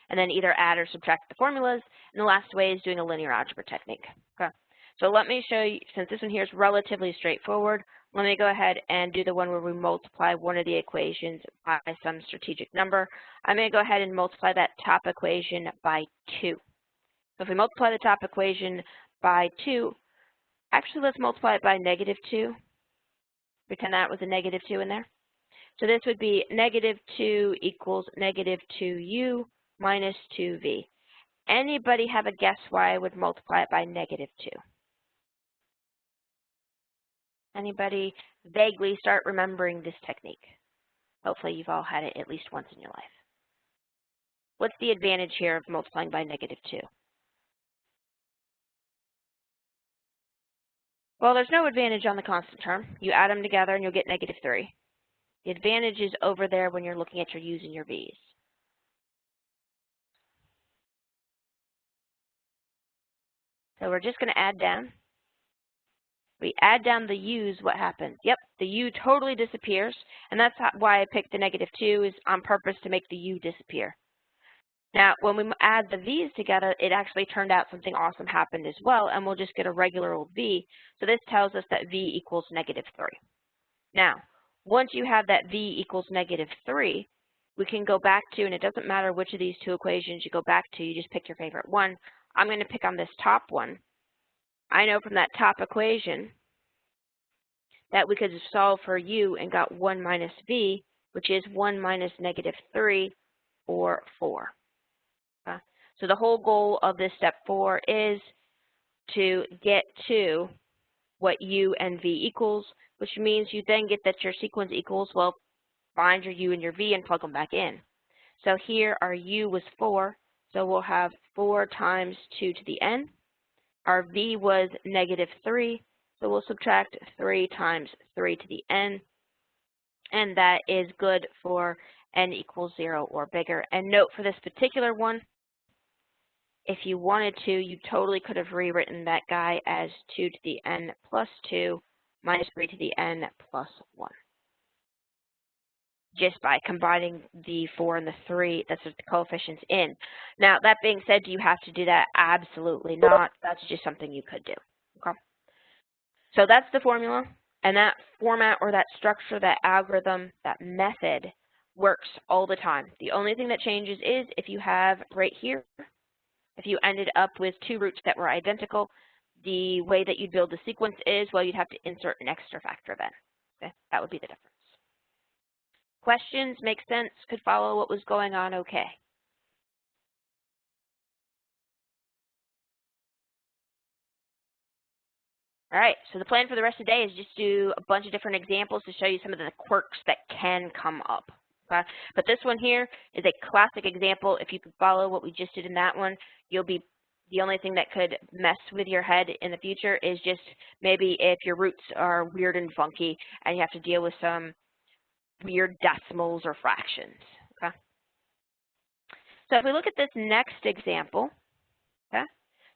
and then either add or subtract the formulas. And the last way is doing a linear algebra technique. Okay. So let me show you, since this one here is relatively straightforward, let me go ahead and do the one where we multiply one of the equations by some strategic number. I'm going to go ahead and multiply that top equation by 2. So if we multiply the top equation by 2, actually let's multiply it by -2. Pretend that was a -2 in there. So this would be -2 equals -2u minus 2v. Anybody have a guess why I would multiply it by -2? Anybody vaguely start remembering this technique? Hopefully you've all had it at least once in your life. What's the advantage here of multiplying by -2? Well, there's no advantage on the constant term. You add them together and you'll get -3. The advantage is over there when you're looking at your u's and your v's. So we're just going to add down. We add down the u's, what happens? Yep, the u totally disappears, and that's why I picked the -2 is on purpose to make the u disappear. Now, when we add the v's together, it actually turned out something awesome happened as well, and we'll just get a regular old v. So this tells us that v equals -3. Now, once you have that v equals -3, we can go back to, and it doesn't matter which of these two equations you go back to, you just pick your favorite one. I'm going to pick on this top one. I know from that top equation that we could solve for u and got 1 minus v, which is 1 minus -3, or 4. Okay? So the whole goal of this step 4 is to get to what u and v equals, which means you then get that your sequence equals, well, find your u and your v and plug them back in. So here our u was 4, so we'll have 4 times 2 to the n. Our v was -3, so we'll subtract 3 times 3 to the n, and that is good for n equals 0 or bigger. And note for this particular one, if you wanted to, you totally could have rewritten that guy as 2 to the n plus 2 minus 3 to the n plus 1. Just by combining the 4 and the 3, that's what the coefficients in. Now, that being said, do you have to do that? Absolutely not. That's just something you could do. Okay. So that's the formula, and that format or that structure, that algorithm, that method works all the time. The only thing that changes is if you have right here, if you ended up with 2 roots that were identical, the way that you'd build the sequence is, well, you'd have to insert an extra factor then. Okay? That would be the difference. Questions? Make sense? Could follow what was going on okay? All right, so the plan for the rest of the day is just do a bunch of different examples to show you some of the quirks that can come up. Okay? But this one here is a classic example. If you could follow what we just did in that one, you'll be, the only thing that could mess with your head in the future is just maybe if your roots are weird and funky and you have to deal with some weird decimals or fractions. Okay? So if we look at this next example, okay,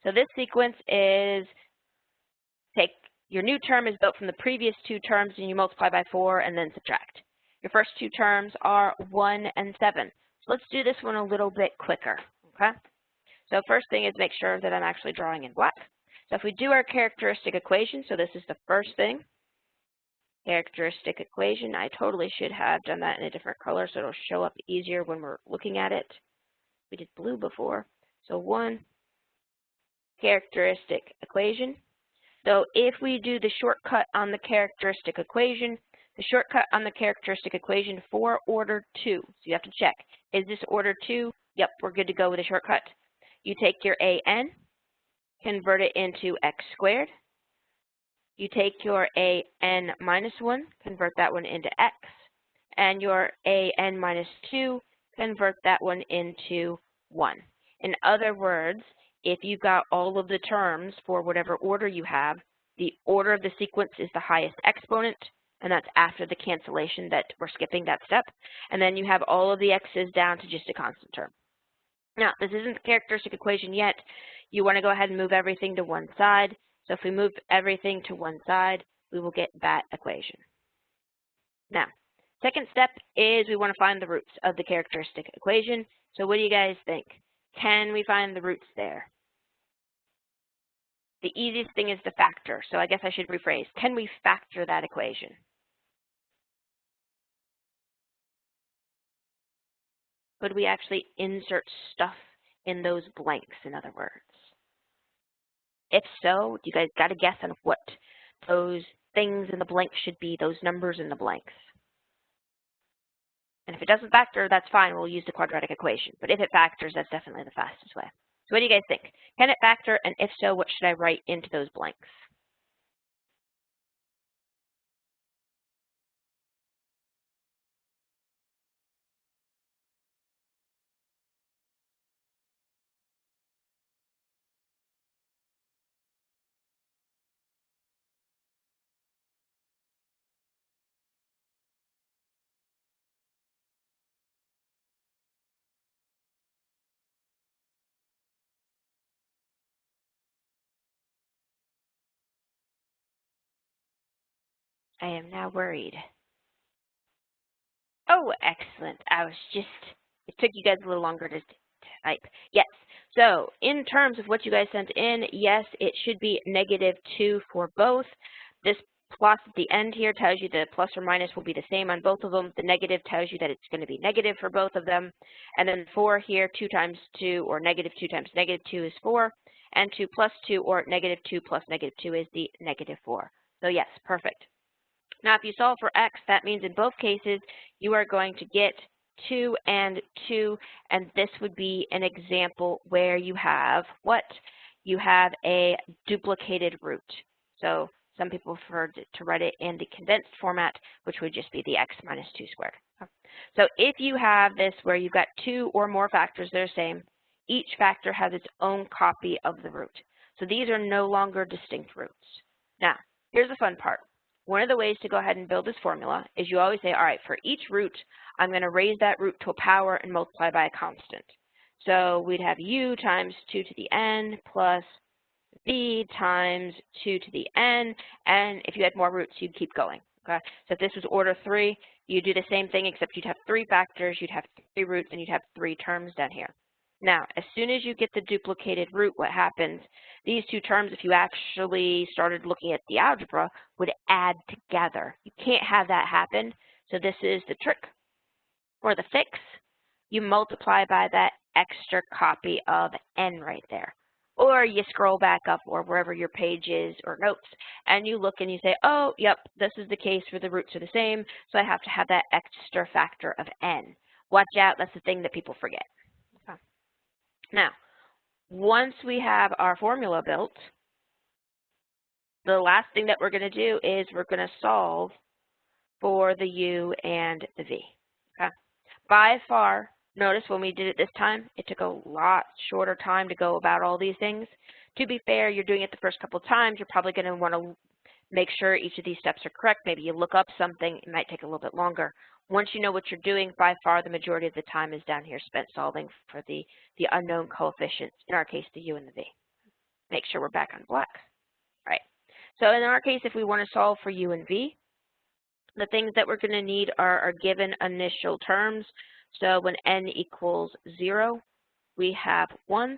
so this sequence is take your new term is built from the previous 2 terms and you multiply by 4 and then subtract. Your first 2 terms are 1 and 7. So let's do this one a little bit quicker, okay? So first thing is make sure that I'm actually drawing in black. So if we do our characteristic equation, so this is the first thing, characteristic equation. I totally should have done that in a different color so it'll show up easier when we're looking at it. We did blue before. So 1, characteristic equation. So if we do the shortcut on the characteristic equation, the shortcut on the characteristic equation for order 2, so you have to check, is this order 2? Yep, we're good to go with a shortcut. You take your an, convert it into x squared. You take your an minus 1, convert that one into x, and your an minus 2, convert that one into 1. In other words, if you've got all of the terms for whatever order you have, the order of the sequence is the highest exponent, and that's after the cancellation that we're skipping that step. And then you have all of the x's down to just a constant term. Now, this isn't the characteristic equation yet. You want to go ahead and move everything to one side. So if we move everything to one side, we will get that equation. Now, second step is we want to find the roots of the characteristic equation. So what do you guys think? Can we find the roots there? The easiest thing is to factor, so I guess I should rephrase. Can we factor that equation? Could we actually insert stuff in those blanks, in other words? If so, you guys got to guess on what those things in the blanks should be, those numbers in the blanks. And if it doesn't factor, that's fine. We'll use the quadratic equation. But if it factors, that's definitely the fastest way. So what do you guys think? Can it factor? And if so, what should I write into those blanks? I am now worried. Oh, excellent. It took you guys a little longer to type. Yes. So in terms of what you guys sent in, yes, it should be -2 for both. This plus at the end here tells you the plus or minus will be the same on both of them. The negative tells you that it's going to be negative for both of them. And then 4 here, 2 times 2, or -2 times -2 is 4. And 2 plus 2, or -2 plus -2 is the -4. So yes, perfect. Now, if you solve for x, that means in both cases, you are going to get 2 and 2, and this would be an example where you have what? You have a duplicated root. So some people prefer to write it in the condensed format, which would just be the x minus 2 squared. So if you have this where you've got 2 or more factors that are the same, each factor has its own copy of the root. So these are no longer distinct roots. Now, here's the fun part. One of the ways to go ahead and build this formula is you always say, all right, for each root, I'm going to raise that root to a power and multiply by a constant. So we'd have u times 2 to the n plus v times 2 to the n, and if you had more roots, you'd keep going. Okay? So if this was order 3, you'd do the same thing, except you'd have 3 factors, you'd have 3 roots, and you'd have 3 terms down here. Now, as soon as you get the duplicated root, what happens? These two terms, if you actually started looking at the algebra, would add together. You can't have that happen, so this is the trick or the fix. You multiply by that extra copy of n right there. Or you scroll back up or wherever your page is or notes, and you look and you say, oh, yep, this is the case where the roots are the same, so I have to have that extra factor of n. Watch out, that's the thing that people forget. Okay. Now, once we have our formula built, the last thing that we're going to do is we're going to solve for the u and the v. Okay. By far, notice when we did it this time, it took a lot shorter time to go about all these things. To be fair, you're doing it the first couple of times. You're probably going to want to make sure each of these steps are correct. Maybe you look up something. It might take a little bit longer. Once you know what you're doing, by far the majority of the time is down here spent solving for the unknown coefficients, in our case, the u and the v. Make sure we're back on black. All right. So in our case, if we want to solve for u and v, the things that we're going to need are given initial terms. So when n equals 0, we have 1.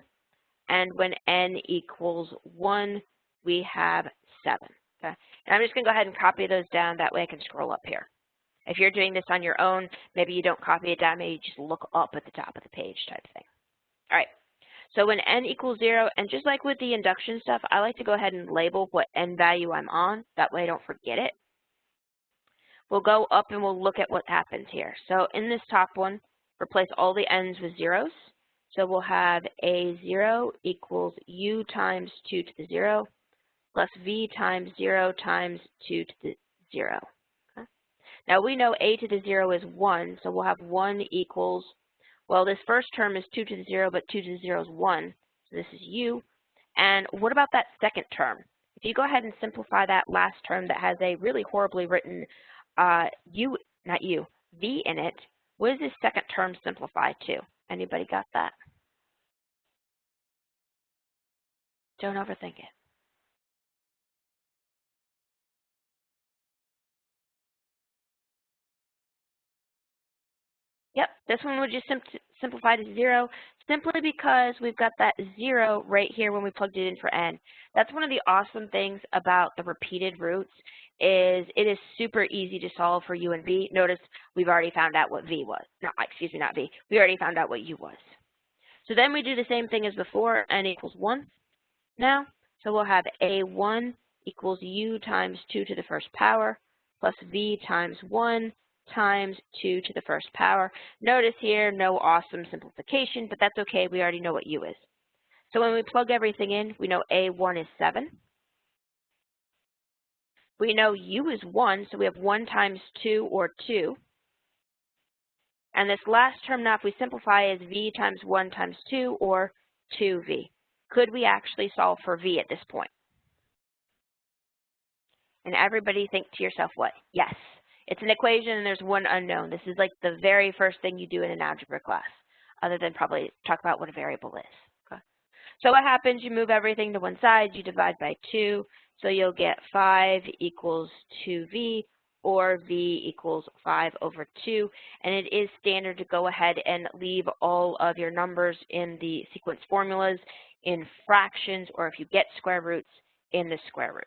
And when n equals 1, we have 7. Okay? And I'm just going to go ahead and copy those down. That way I can scroll up here. If you're doing this on your own, maybe you don't copy it down. Maybe you just look up at the top of the page type thing. All right. So when n equals 0, and just like with the induction stuff, I like to go ahead and label what n value I'm on. That way I don't forget it. We'll go up and we'll look at what happens here. So in this top one, replace all the n's with zeros. So we'll have a0 equals u times 2 to the 0 plus v times 0 times 2 to the 0. Okay. Now we know a to the 0 is 1, so we'll have 1 equals, well, this first term is 2 to the 0, but 2 to the 0 is 1. So this is u. And what about that second term? If you go ahead and simplify that last term that has a really horribly written v in it, what does this second term simplify to? Anybody got that? Don't overthink it. Yep, this one would just simplify to 0, simply because we've got that 0 right here when we plugged it in for n. That's one of the awesome things about the repeated roots is it is super easy to solve for u and v. Notice we've already found out what v was. No, excuse me, not v. We already found out what u was. So then we do the same thing as before, n equals 1 now. So we'll have a1 equals u times 2 to the first power plus v times 1 times 2 to the first power. Notice here, no awesome simplification, but that's okay. We already know what u is. So when we plug everything in, we know a1 is 7. We know u is 1, so we have 1 times 2, or 2. And this last term now, if we simplify, is v times 1 times 2, or 2v. Could we actually solve for v at this point? And everybody think to yourself, what? Yes. It's an equation and there's one unknown. This is like the very first thing you do in an algebra class, other than probably talk about what a variable is. Okay. So what happens? You move everything to one side, you divide by 2, So you'll get 5 equals 2v, or v equals 5 over 2. And it is standard to go ahead and leave all of your numbers in the sequence formulas in fractions, or if you get square roots, in the square roots.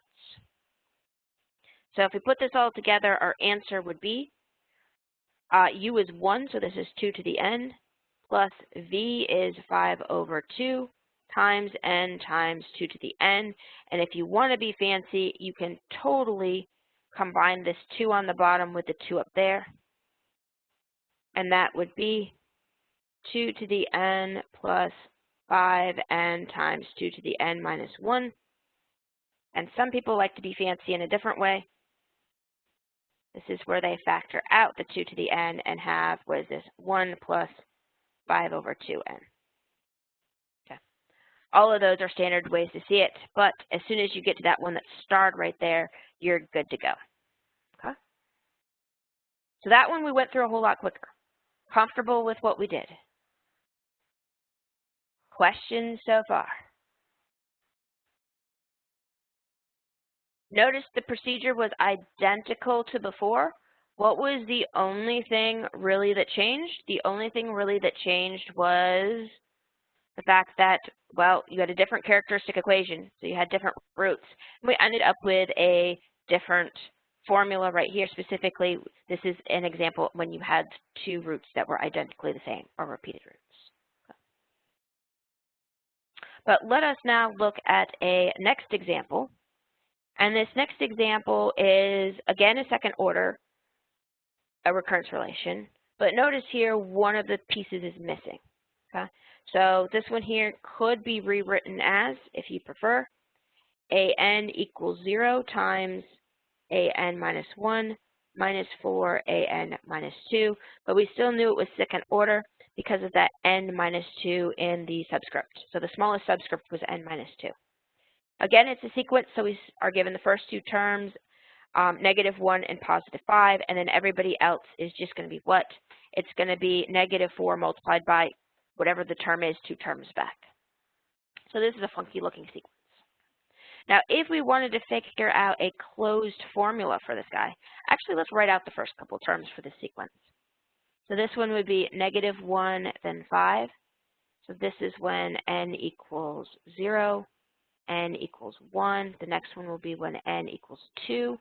So if we put this all together, our answer would be u is 1, so this is 2 to the n, plus v is 5 over 2 times n times 2 to the n. And if you want to be fancy, you can totally combine this 2 on the bottom with the 2 up there. And that would be 2 to the n plus 5n times 2 to the n minus 1. And some people like to be fancy in a different way. This is where they factor out the 2 to the n and have, what is this, 1 plus 5 over 2n. Okay. All of those are standard ways to see it, but as soon as you get to that one that's starred right there, you're good to go. Okay? So that one we went through a whole lot quicker. Comfortable with what we did? Questions so far? Notice the procedure was identical to before. What was the only thing really that changed? The only thing really that changed was the fact that, well, you had a different characteristic equation, so you had different roots. We ended up with a different formula right here. Specifically, this is an example when you had 2 roots that were identically the same, or repeated roots. But let us now look at a next example. And this next example is, again, a second order, a recurrence relation. But notice here, one of the pieces is missing. Okay? So this one here could be rewritten as, if you prefer, an equals 0 times an minus 1 minus 4an minus 2. But we still knew it was second order because of that n minus 2 in the subscript. So the smallest subscript was n minus 2. Again, it's a sequence, so we are given the first 2 terms, -1 and +5, and then everybody else is just going to be what? It's going to be -4 multiplied by whatever the term is 2 terms back. So this is a funky looking sequence. Now, if we wanted to figure out a closed formula for this guy, actually let's write out the first couple terms for this sequence. So this one would be -1, then 5. So this is when n equals 0. N equals 1. The next one will be when n equals 2.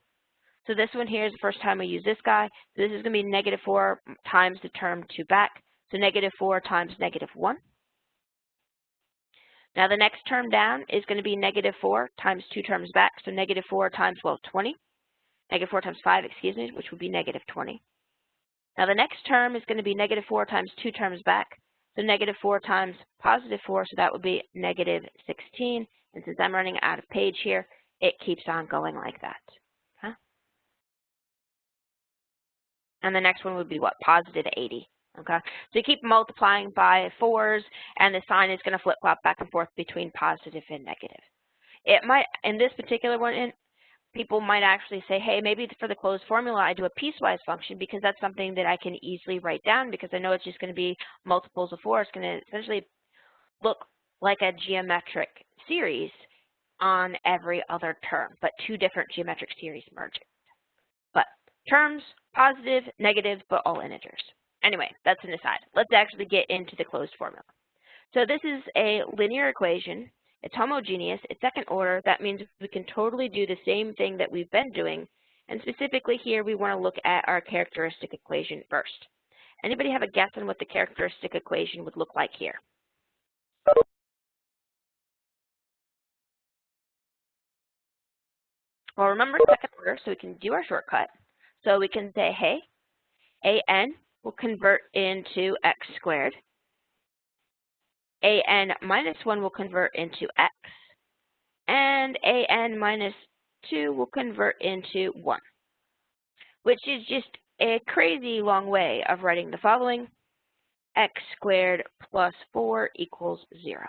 So this one here is the first time we use this guy. So this is going to be -4 times the term 2 back. So -4 times -1. Now the next term down is going to be -4 times 2 terms back. So -4 times, well, 20. -4 times 5, excuse me, which would be -20. Now the next term is going to be -4 times 2 terms back. So -4 times +4, so that would be -16. And since I'm running out of page here, it keeps on going like that. Okay? And the next one would be what? +80. Okay? So you keep multiplying by 4s, and the sign is going to flip-flop back and forth between positive and negative. It might, in this particular one, people might actually say, hey, maybe for the closed formula, I do a piecewise function because that's something that I can easily write down because I know it's just going to be multiples of 4. It's going to essentially look like a geometric series on every other term, but 2 different geometric series merging. But terms, positive, negative, but all integers. Anyway, that's an aside. Let's actually get into the closed formula. So this is a linear equation. It's homogeneous. It's second order. That means we can totally do the same thing that we've been doing. And specifically here, we want to look at our characteristic equation first. Anybody have a guess on what the characteristic equation would look like here? Well, remember second order, so we can do our shortcut. So we can say, hey, an will convert into x squared. An minus 1 will convert into x. And an minus 2 will convert into 1, which is just a crazy long way of writing the following. X squared plus 4 equals 0.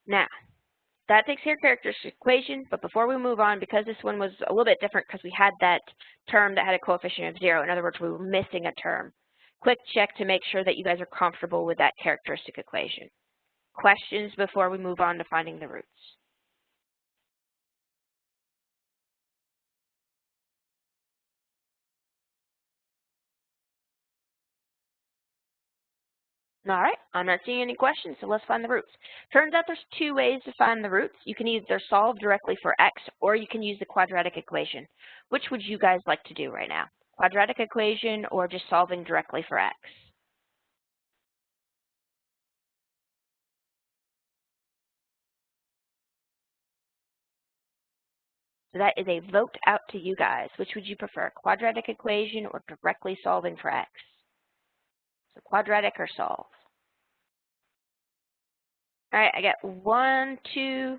Now, that takes care of characteristic equation, but before we move on, because this one was a little bit different because we had that term that had a coefficient of 0, in other words, we were missing a term. Quick check to make sure that you guys are comfortable with that characteristic equation. Questions before we move on to finding the roots? All right, I'm not seeing any questions, so let's find the roots. Turns out there's two ways to find the roots. You can either solve directly for x, or you can use the quadratic equation. Which would you guys like to do right now? Quadratic equation or just solving directly for x? So that is a vote out to you guys. Which would you prefer, quadratic equation or directly solving for x? So quadratic or solve? All right, I got 1, 2.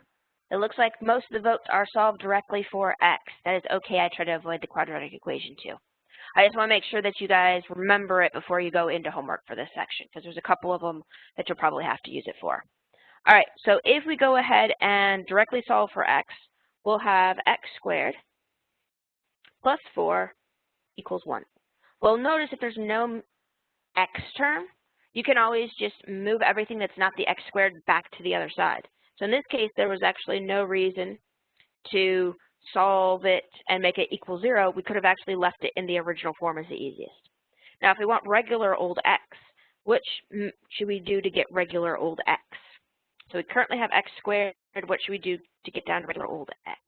It looks like most of the votes are solved directly for x. That is okay. I try to avoid the quadratic equation too. I just want to make sure that you guys remember it before you go into homework for this section, because there's a couple of them that you'll probably have to use it for. All right, so if we go ahead and directly solve for x, we'll have x squared plus 4 equals 1. Well, notice if there's no x term, you can always just move everything that's not the x squared back to the other side. So in this case, there was actually no reason to solve it and make it equal 0. We could have actually left it in the original form as the easiest. Now, if we want regular old x, which should we do to get regular old x? So we currently have x squared. What should we do to get down to regular old x?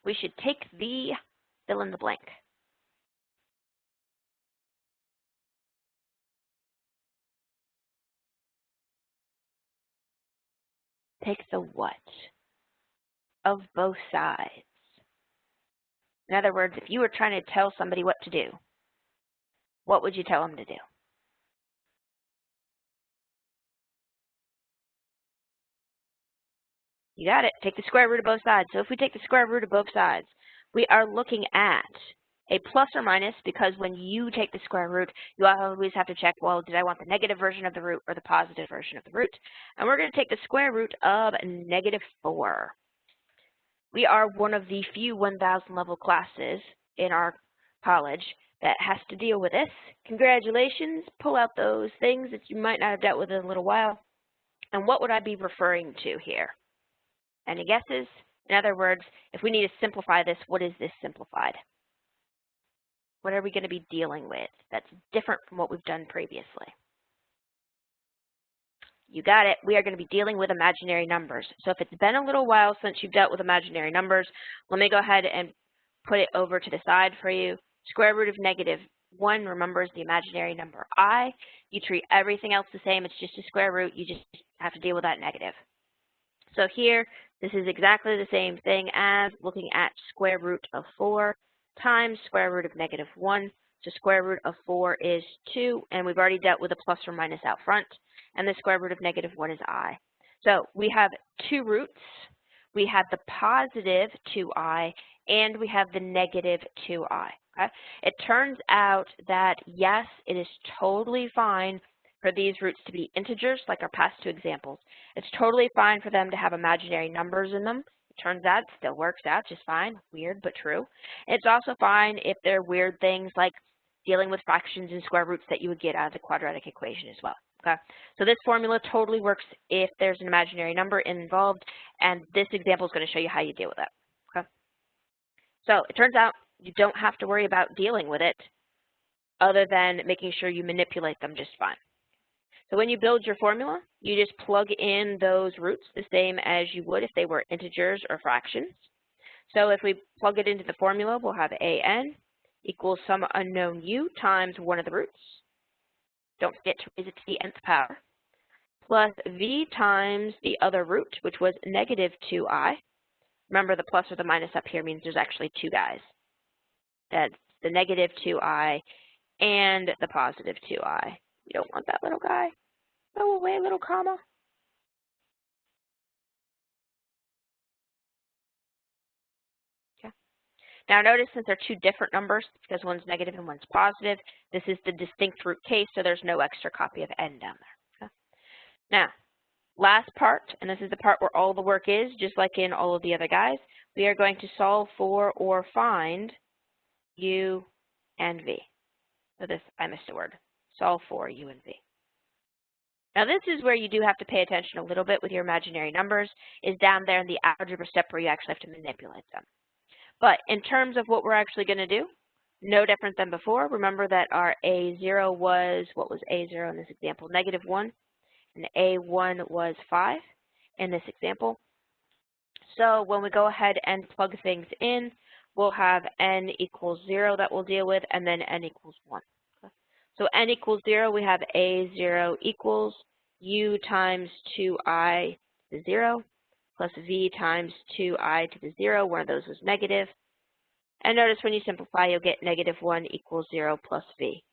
We should take the fill in the blank. Take the what? Of both sides. In other words, if you were trying to tell somebody what to do, what would you tell them to do? You got it. Take the square root of both sides. So if we take the square root of both sides, we are looking at a plus or minus, because when you take the square root, you always have to check, well, did I want the negative version of the root or the positive version of the root? And we're going to take the square root of -4. We are one of the few 1,000 level classes in our college that has to deal with this. Congratulations. Pull out those things that you might not have dealt with in a little while. And what would I be referring to here? Any guesses? In other words, if we need to simplify this, what is this simplified? What are we going to be dealing with that's different from what we've done previously? You got it. We are going to be dealing with imaginary numbers. So if it's been a little while since you've dealt with imaginary numbers, let me go ahead and put it over to the side for you. Square root of -1, remember, is the imaginary number I. You treat everything else the same. It's just a square root. You just have to deal with that negative. So here, this is exactly the same thing as looking at square root of 4 times square root of -1. So square root of 4 is 2, and we've already dealt with a plus or minus out front, and the square root of -1 is I. So we have two roots. We have the positive 2i, and we have the negative 2i. Okay? It turns out that, yes, it is totally fine for these roots to be integers, like our past two examples. It's totally fine for them to have imaginary numbers in them. It turns out it still works out just fine. Weird, but true. And it's also fine if they're weird things like dealing with fractions and square roots that you would get out of the quadratic equation as well. Okay? So this formula totally works if there's an imaginary number involved, and this example is going to show you how you deal with it. Okay? So it turns out you don't have to worry about dealing with it other than making sure you manipulate them just fine. So when you build your formula, you just plug in those roots the same as you would if they were integers or fractions. So if we plug it into the formula, we'll have an equals some unknown u times one of the roots. Don't forget to raise it to the nth power. Plus v times the other root, which was -2i. Remember, the plus or the minus up here means there's actually two guys. That's the -2i and the positive 2i. We don't want that little guy. Go away, little comma. Okay. Now notice since they're two different numbers, because one's negative and one's positive, this is the distinct root case, so there's no extra copy of n down there. Okay. Now, last part, and this is the part where all the work is, just like in all of the other guys, we are going to solve for or find u and v. So this, I missed a word. solve for u and v. Now this is where you do have to pay attention a little bit with your imaginary numbers, is down there in the algebra step where you actually have to manipulate them. But in terms of what we're actually going to do, no different than before. Remember that our A0 was, what was A0 in this example? -1, and A1 was 5 in this example. So when we go ahead and plug things in, we'll have n equals 0 that we'll deal with, and then n equals 1. So n equals 0, we have A0 equals u times 2I to the 0 plus v times 2I to the 0. One of those was negative. And notice when you simplify, you'll get -1 equals 0 plus v.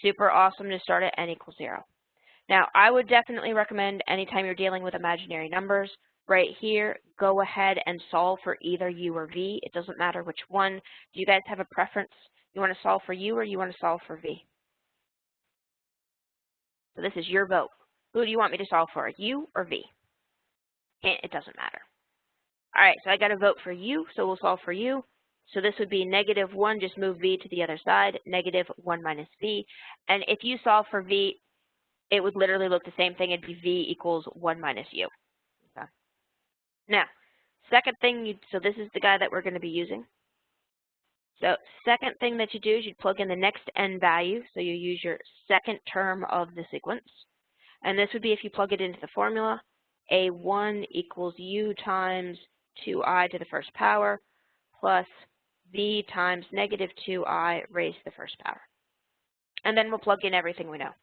Super awesome to start at n equals 0. Now, I would definitely recommend anytime you're dealing with imaginary numbers, right here, go ahead and solve for either u or v. It doesn't matter which one. Do you guys have a preference? You want to solve for u or you want to solve for v? So this is your vote. Who do you want me to solve for, u or v? It doesn't matter. All right, so I got to vote for u, so we'll solve for u. So this would be -1, just move v to the other side, -1 minus v. And if you solve for v, it would literally look the same thing. It'd be v equals 1 minus u. Okay. Now, second thing, so this is the guy that we're going to be using. So second thing that you do is you plug in the next n value. So you use your second term of the sequence. And this would be if you plug it into the formula, A1 equals u times 2I to the first power plus v times -2I raised to the first power. And then we'll plug in everything we know.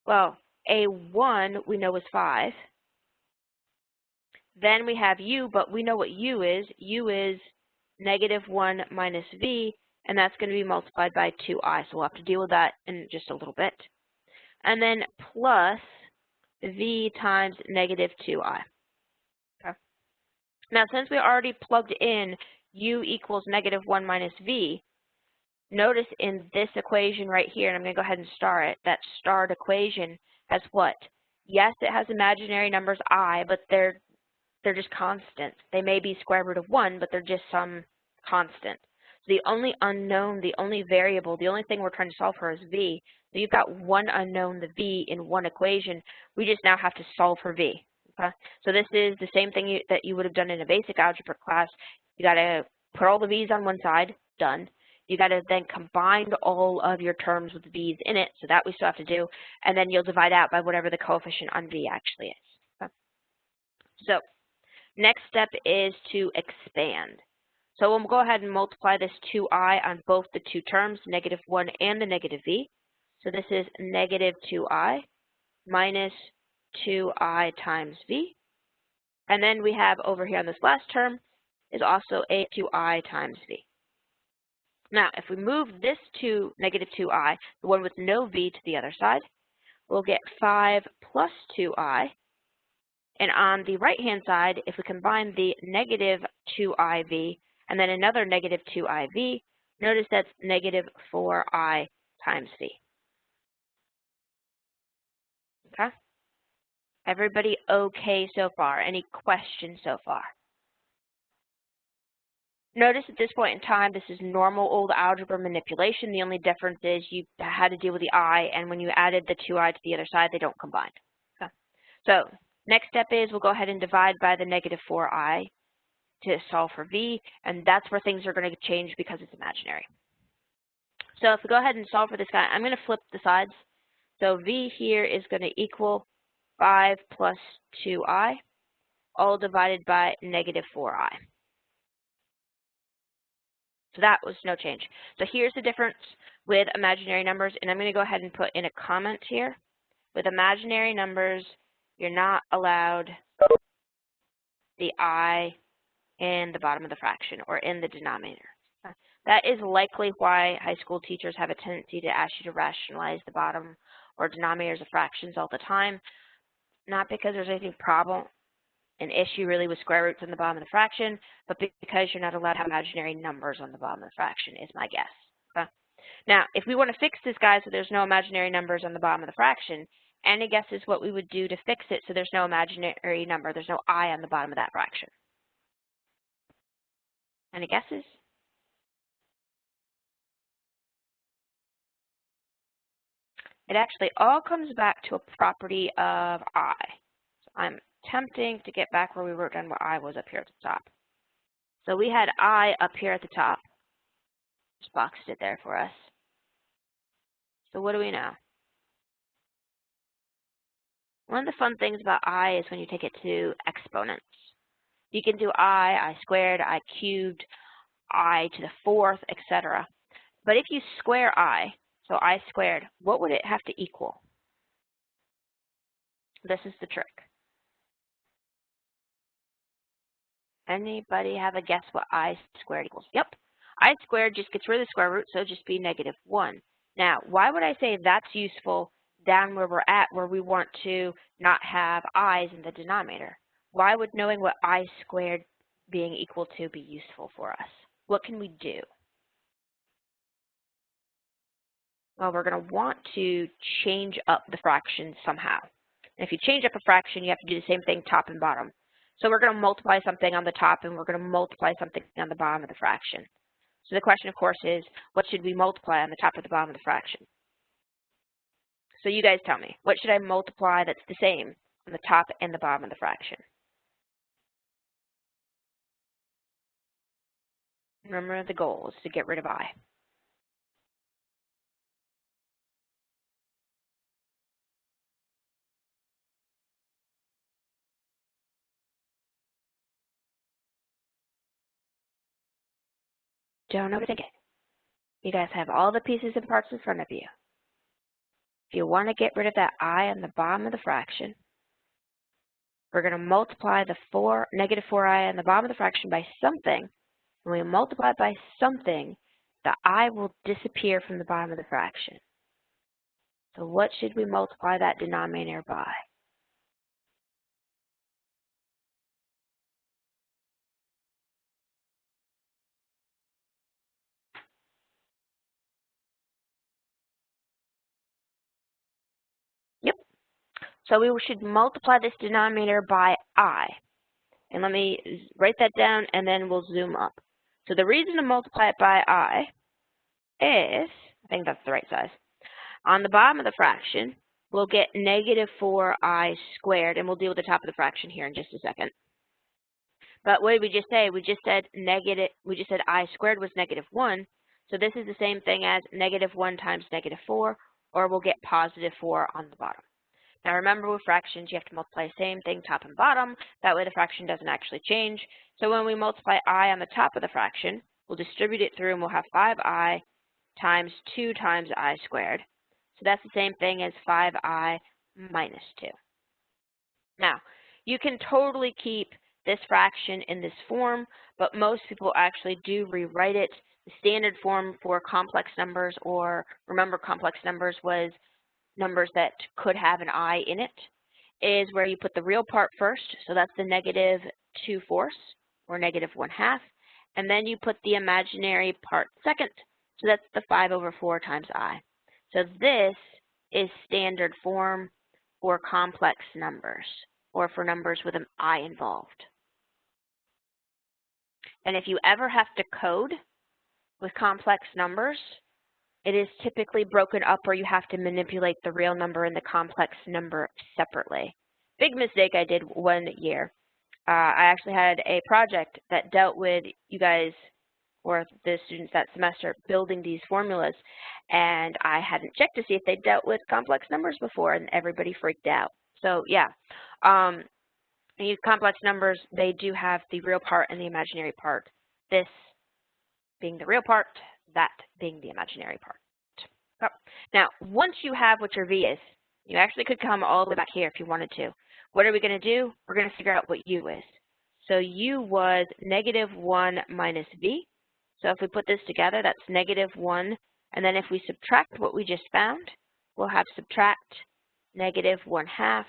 Well, A1 we know is 5. Then we have u, but we know what u is. U is -1 minus v, and that's going to be multiplied by 2I. So we'll have to deal with that in just a little bit. And then plus v times -2I. Okay. Now, since we already plugged in u equals -1 minus v, notice in this equation right here, and I'm going to go ahead and star it, that starred equation has what? Yes, it has imaginary numbers I, but they're just constants. They may be square root of 1, but they're just some constant. So the only unknown, the only variable, the only thing we're trying to solve for is v. So you've got one unknown, the v, in one equation. We just now have to solve for v. Okay? So this is the same thing that you would have done in a basic algebra class. You got to put all the v's on one side, done. You got to then combine all of your terms with v's in it, so that we still have to do, and then you'll divide out by whatever the coefficient on v actually is. Okay? So next step is to expand. So we'll go ahead and multiply this 2I on both the two terms, -1 and the -v. So this is -2I minus 2I times v. And then we have over here on this last term is also a 2I times v. Now, if we move this to -2I, the one with no v, to the other side, we'll get 5 plus 2I. And on the right-hand side, if we combine the -2IV and then another -2IV, notice that's -4I times v. Okay? Everybody okay so far? Any questions so far? Notice at this point in time, this is normal old algebra manipulation. The only difference is you had to deal with the I, and when you added the 2I to the other side, they don't combine. Okay. So next step is we'll go ahead and divide by the -4I to solve for v, and that's where things are going to change because it's imaginary. So if we go ahead and solve for this guy, I'm going to flip the sides. So v here is going to equal 5 plus 2I, all divided by -4I. So that was no change. So here's the difference with imaginary numbers, and I'm going to go ahead and put in a comment here. With imaginary numbers, you're not allowed the I in the bottom of the fraction or in the denominator. That is likely why high school teachers have a tendency to ask you to rationalize the bottom or denominators of fractions all the time. Not because there's anything an issue really with square roots on the bottom of the fraction, but because you're not allowed to have imaginary numbers on the bottom of the fraction is my guess. Okay? Now, if we want to fix this guy so there's no imaginary numbers on the bottom of the fraction, any guesses what we would do to fix it so there's no imaginary number, there's no I on the bottom of that fraction? Any guesses? it actually all comes back to a property of I. So I'm attempting to get back where we wrote down what I was up here at the top. So we had I up here at the top. Just boxed it there for us. So what do we know? One of the fun things about I is when you take it to exponents. You can do I squared, I cubed, I to the fourth, etc. But if you square I, so I squared, what would it have to equal? This is the trick. Anybody have a guess what I squared equals? Yep. I squared just gets rid of the square root, so just be -1. Now, why would I say that's useful down where we're at, where we want to not have i's in the denominator? Why would knowing what I squared being equal to be useful for us? What can we do? Well, we're going to want to change up the fraction somehow. And if you change up a fraction, you have to do the same thing top and bottom. So we're going to multiply something on the top, and we're going to multiply something on the bottom of the fraction. So the question, of course, is what should we multiply on the top or the bottom of the fraction? So you guys tell me, what should I multiply that's the same on the top and the bottom of the fraction? Remember, the goal is to get rid of I. Don't overthink it. You guys have all the pieces and parts in front of you. If you want to get rid of that I on the bottom of the fraction, we're going to multiply the -4i on the bottom of the fraction by something. When we multiply by something, the I will disappear from the bottom of the fraction. So what should we multiply that denominator by? Yep. So we should multiply this denominator by I. And let me write that down, and then we'll zoom up. So the reason to multiply it by I is, I think that's the right size. On the bottom of the fraction, we'll get -4i squared, and we'll deal with the top of the fraction here in just a second. But what did we just say? We just said I squared was -1. So this is the same thing as -1 times -4, or we'll get +4 on the bottom. Now remember, with fractions, you have to multiply the same thing top and bottom. That way the fraction doesn't actually change. So when we multiply I on the top of the fraction, we'll distribute it through, and we'll have 5i times 2 times I squared. So that's the same thing as 5i minus 2. Now, you can totally keep this fraction in this form, but most people actually do rewrite it. The standard form for complex numbers, or remember, complex numbers was numbers that could have an I in it, is where you put the real part first. So that's the -2/4 or -1/2. And then you put the imaginary part second. So that's the 5/4 times I. So this is standard form for complex numbers, or for numbers with an I involved. And if you ever have to code with complex numbers, it is typically broken up, or you have to manipulate the real number and the complex number separately. Big mistake I did one year. I actually had a project that dealt with you guys, or the students that semester, building these formulas, and I hadn't checked to see if they dealt with complex numbers before, and everybody freaked out. So yeah, these complex numbers, they do have the real part and the imaginary part. This being the real part, that being the imaginary part. Now, once you have what your V is, you actually could come all the way back here if you wanted to. What are we going to do? We're going to figure out what U is. So U was -1 minus V. So if we put this together, that's -1. And then if we subtract what we just found, we'll have subtract -1/2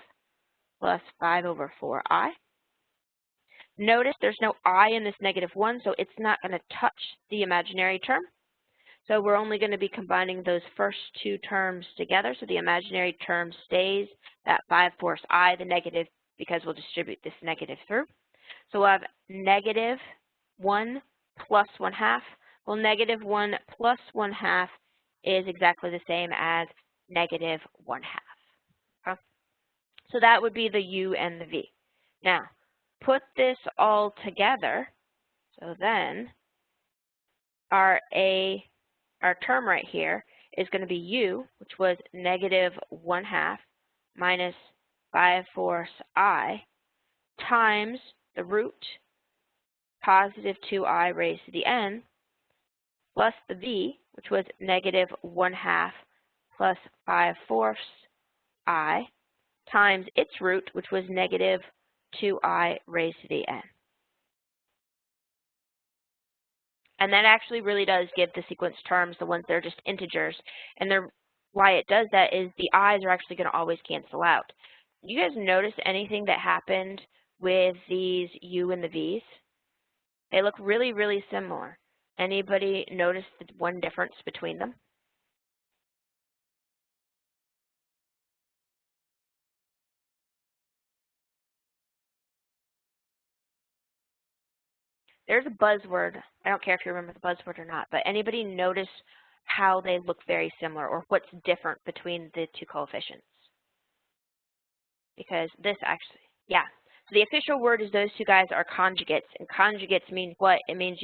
plus 5/4i. Notice there's no I in this -1, so it's not going to touch the imaginary term. So we're only going to be combining those first two terms together. So the imaginary term stays, that 5/4 I, the negative, because we'll distribute this negative through. So we'll have -1 plus 1/2. Well, -1 plus 1/2 is exactly the same as negative 1/2. Okay? So that would be the u and the v. Now, put this all together. So then our term right here is going to be u, which was negative 1/2 minus 5/4 I, times the root, positive 2I raised to the n, plus the v, which was negative 1/2 plus 5/4 I, times its root, which was negative 2I raised to the n. And that actually really does give the sequence terms, the ones that are just integers. And why it does that is the i's are actually going to always cancel out. You guys notice anything that happened with these u and the v's? They look really, really similar. Anybody notice the one difference between them? There's a buzzword. I don't care if you remember the buzzword or not, but anybody notice how they look very similar or what's different between the two coefficients? Because this actually, yeah. So the official word is those two guys are conjugates, and conjugates mean what? It means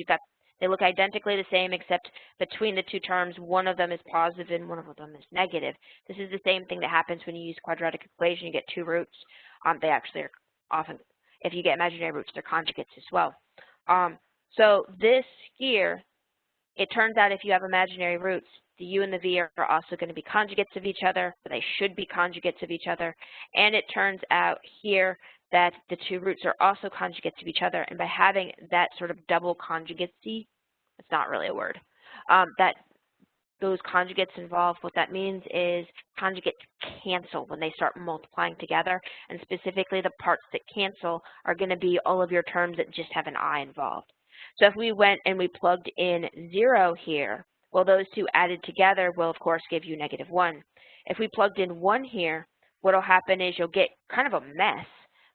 they look identically the same, except between the two terms, one of them is positive and one of them is negative. This is the same thing that happens when you use quadratic equation. You get two roots. They actually are often, if you get imaginary roots, they're conjugates as well. So this here, it turns out if you have imaginary roots, the u and the v are also going to be conjugates of each other, or they should be conjugates of each other. And it turns out here that the two roots are also conjugates of each other. And by having that sort of double conjugacy, it's not really a word, that those conjugates involved, what that means is conjugates cancel when they start multiplying together. And specifically the parts that cancel are going to be all of your terms that just have an I involved. So if we went and we plugged in 0 here, well, those two added together will, of course, give you negative 1. If we plugged in 1 here, what will happen is you'll get kind of a mess,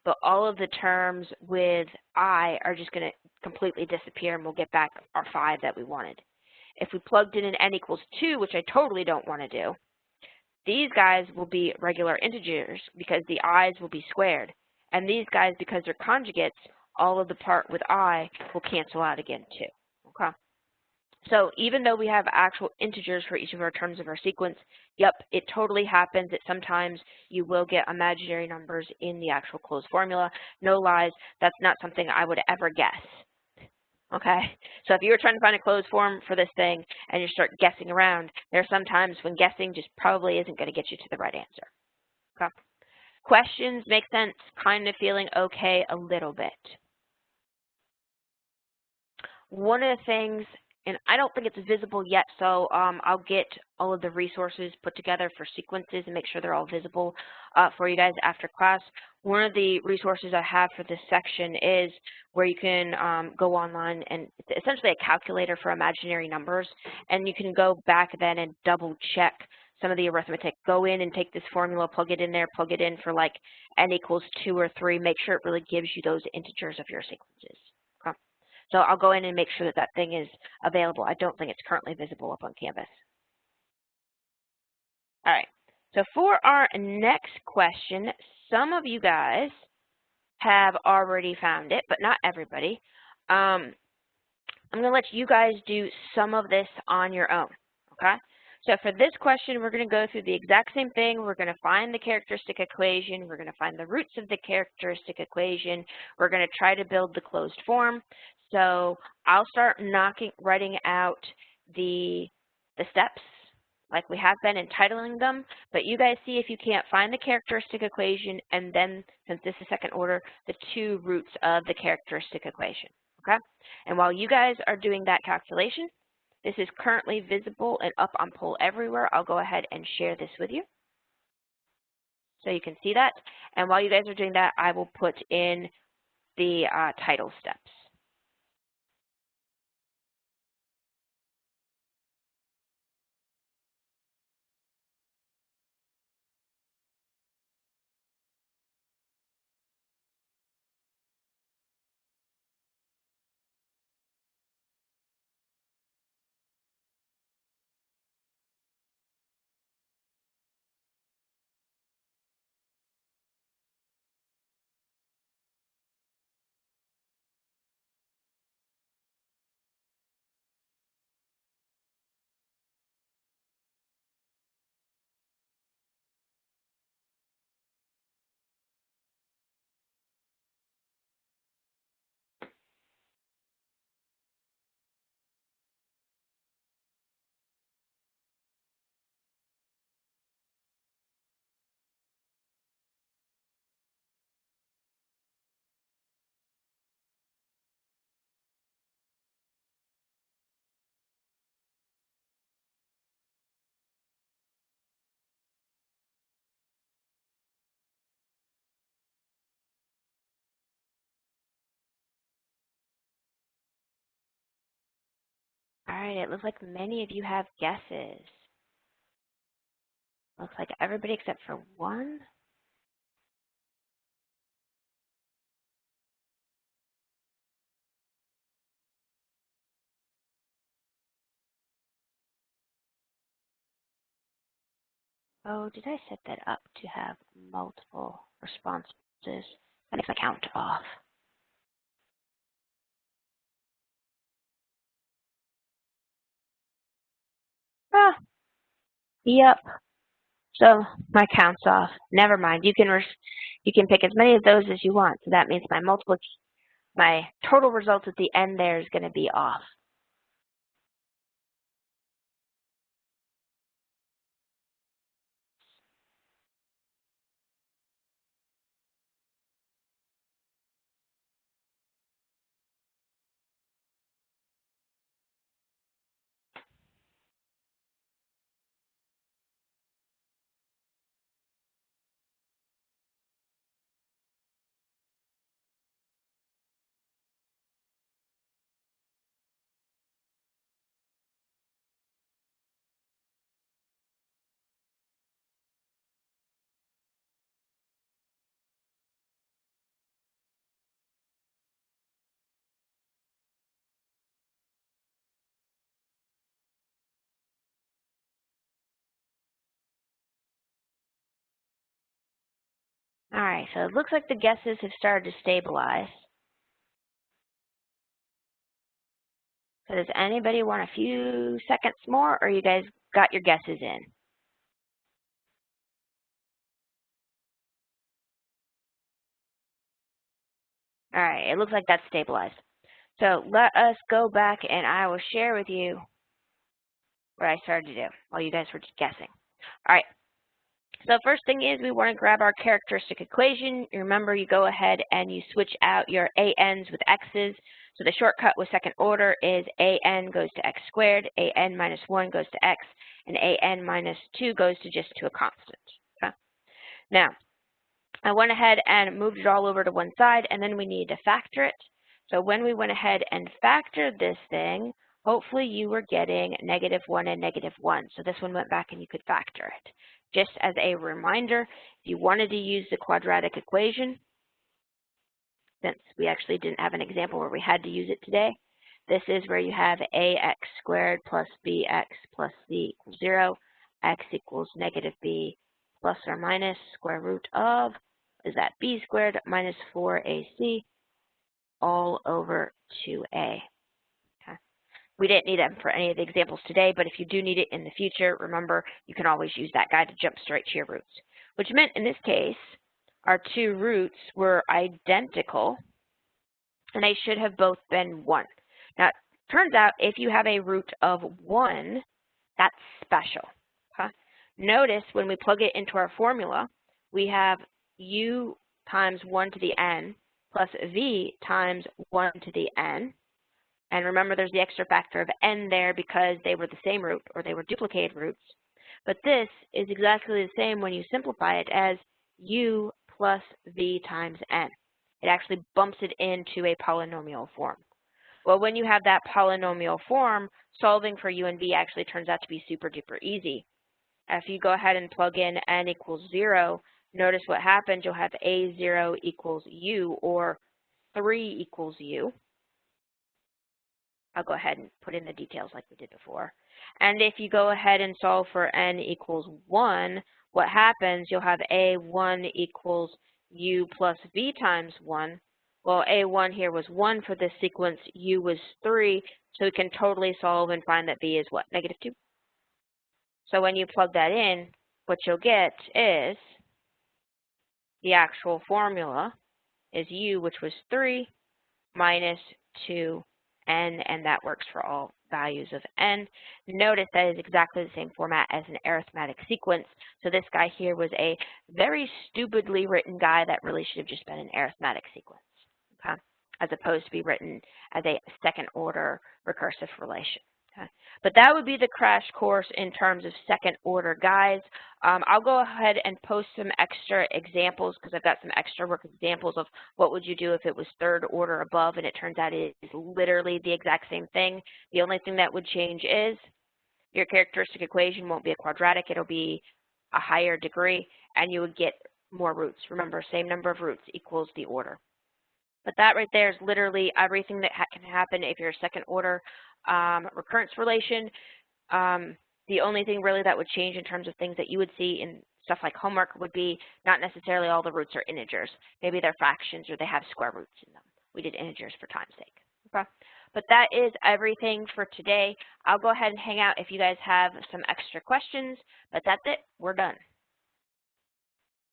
but all of the terms with I are just going to completely disappear, and we'll get back our 5 that we wanted. If we plugged in an n equals 2, which I totally don't want to do, these guys will be regular integers because the i's will be squared. And these guys, because they're conjugates, all of the part with I will cancel out again too. Okay. So even though we have actual integers for each of our terms of our sequence, yep, it totally happens that sometimes you will get imaginary numbers in the actual closed formula. No lies, that's not something I would ever guess. Okay, so if you were trying to find a closed form for this thing and you start guessing around, there are some times when guessing just probably isn't going to get you to the right answer. Okay. Questions make sense, kind of feeling okay a little bit. One of the things, and I don't think it's visible yet, so I'll get all of the resources put together for sequences and make sure they're all visible for you guys after class. One of the resources I have for this section is where you can go online, and it's essentially a calculator for imaginary numbers, and you can go back then and double check some of the arithmetic. Go in and take this formula, plug it in there, plug it in for like n equals 2 or 3, make sure it really gives you those integers of your sequences. Okay. So I'll go in and make sure that that thing is available. I don't think it's currently visible up on Canvas. All right, so for our next question, some of you guys have already found it, but not everybody. I'm going to let you guys do some of this on your own, okay? So for this question, we're going to go through the exact same thing. We're going to find the characteristic equation. We're going to find the roots of the characteristic equation. We're going to try to build the closed form. So I'll start writing out the steps like we have been entitling them, but you guys see if you can't find the characteristic equation, and then, since this is second order, the two roots of the characteristic equation, okay? And while you guys are doing that calculation, this is currently visible and up on Poll Everywhere. I'll go ahead and share this with you so you can see that. And while you guys are doing that, I will put in the title steps. right, it looks like many of you have guesses. Looks like everybody except for one. Oh, did I set that up to have multiple responses? That makes my count off. Ah, yep. So my count's off. Never mind. You can pick as many of those as you want. So that means my total result at the end there is going to be off. All right, so it looks like the guesses have started to stabilize. So does anybody want a few seconds more, or you guys got your guesses in? All right, it looks like that's stabilized. So let us go back and I will share with you what I started to do while you guys were just guessing. All right, so first thing is we want to grab our characteristic equation. Remember, you go ahead and you switch out your ANs with X's. So the shortcut with second order is AN goes to X squared, AN minus 1 goes to X, and AN minus 2 goes to a constant. Okay? Now, I went ahead and moved it all over to one side, and then we need to factor it. So when we went ahead and factored this thing, hopefully you were getting -1 and -1. So this one went back and you could factor it. Just as a reminder, if you wanted to use the quadratic equation, since we actually didn't have an example where we had to use it today, this is where you have ax squared plus bx plus c equals 0, x equals -b plus or minus square root of, is that b squared minus 4ac all over 2a. Okay. We didn't need them for any of the examples today, but if you do need it in the future, remember, you can always use that guy to jump straight to your roots, which meant in this case, our two roots were identical, and they should have both been 1. Now, it turns out if you have a root of 1, that's special. Okay? Notice when we plug it into our formula, we have u times 1 to the n plus v times 1 to the n. And remember, there's the extra factor of n there because they were the same root, or they were duplicated roots. But this is exactly the same when you simplify it as u plus v times n. It actually bumps it into a polynomial form. Well, when you have that polynomial form, solving for u and v actually turns out to be super duper easy. If you go ahead and plug in n equals 0, notice what happens. You'll have a0 equals u, or 3 equals u. I'll go ahead and put in the details like we did before. And if you go ahead and solve for n equals 1, what happens, you'll have a1 equals u plus v times 1. Well, a1 here was 1 for this sequence, u was 3, so we can totally solve and find that v is what, -2? So when you plug that in, what you'll get is the actual formula is u, which was 3, minus 2n, and that works for all values of n. Notice that is exactly the same format as an arithmetic sequence. So this guy here was a very stupidly written guy that really should have just been an arithmetic sequence, okay, as opposed to be written as a second order recursive relation. Okay. But that would be the crash course in terms of second order, guys. I'll go ahead and post some extra examples because I've got some extra work examples of what would you do if it was third order above, and it turns out it is literally the exact same thing. The only thing that would change is your characteristic equation won't be a quadratic, it'll be a higher degree, and you would get more roots. Remember, same number of roots equals the order. But that right there is literally everything that can happen if you're a second order recurrence relation. The only thing really that would change in terms of things that you would see in stuff like homework would be not necessarily all the roots are integers. Maybe they're fractions or they have square roots in them. We did integers for time's sake. Okay? But that is everything for today. I'll go ahead and hang out if you guys have some extra questions, but that's it. We're done.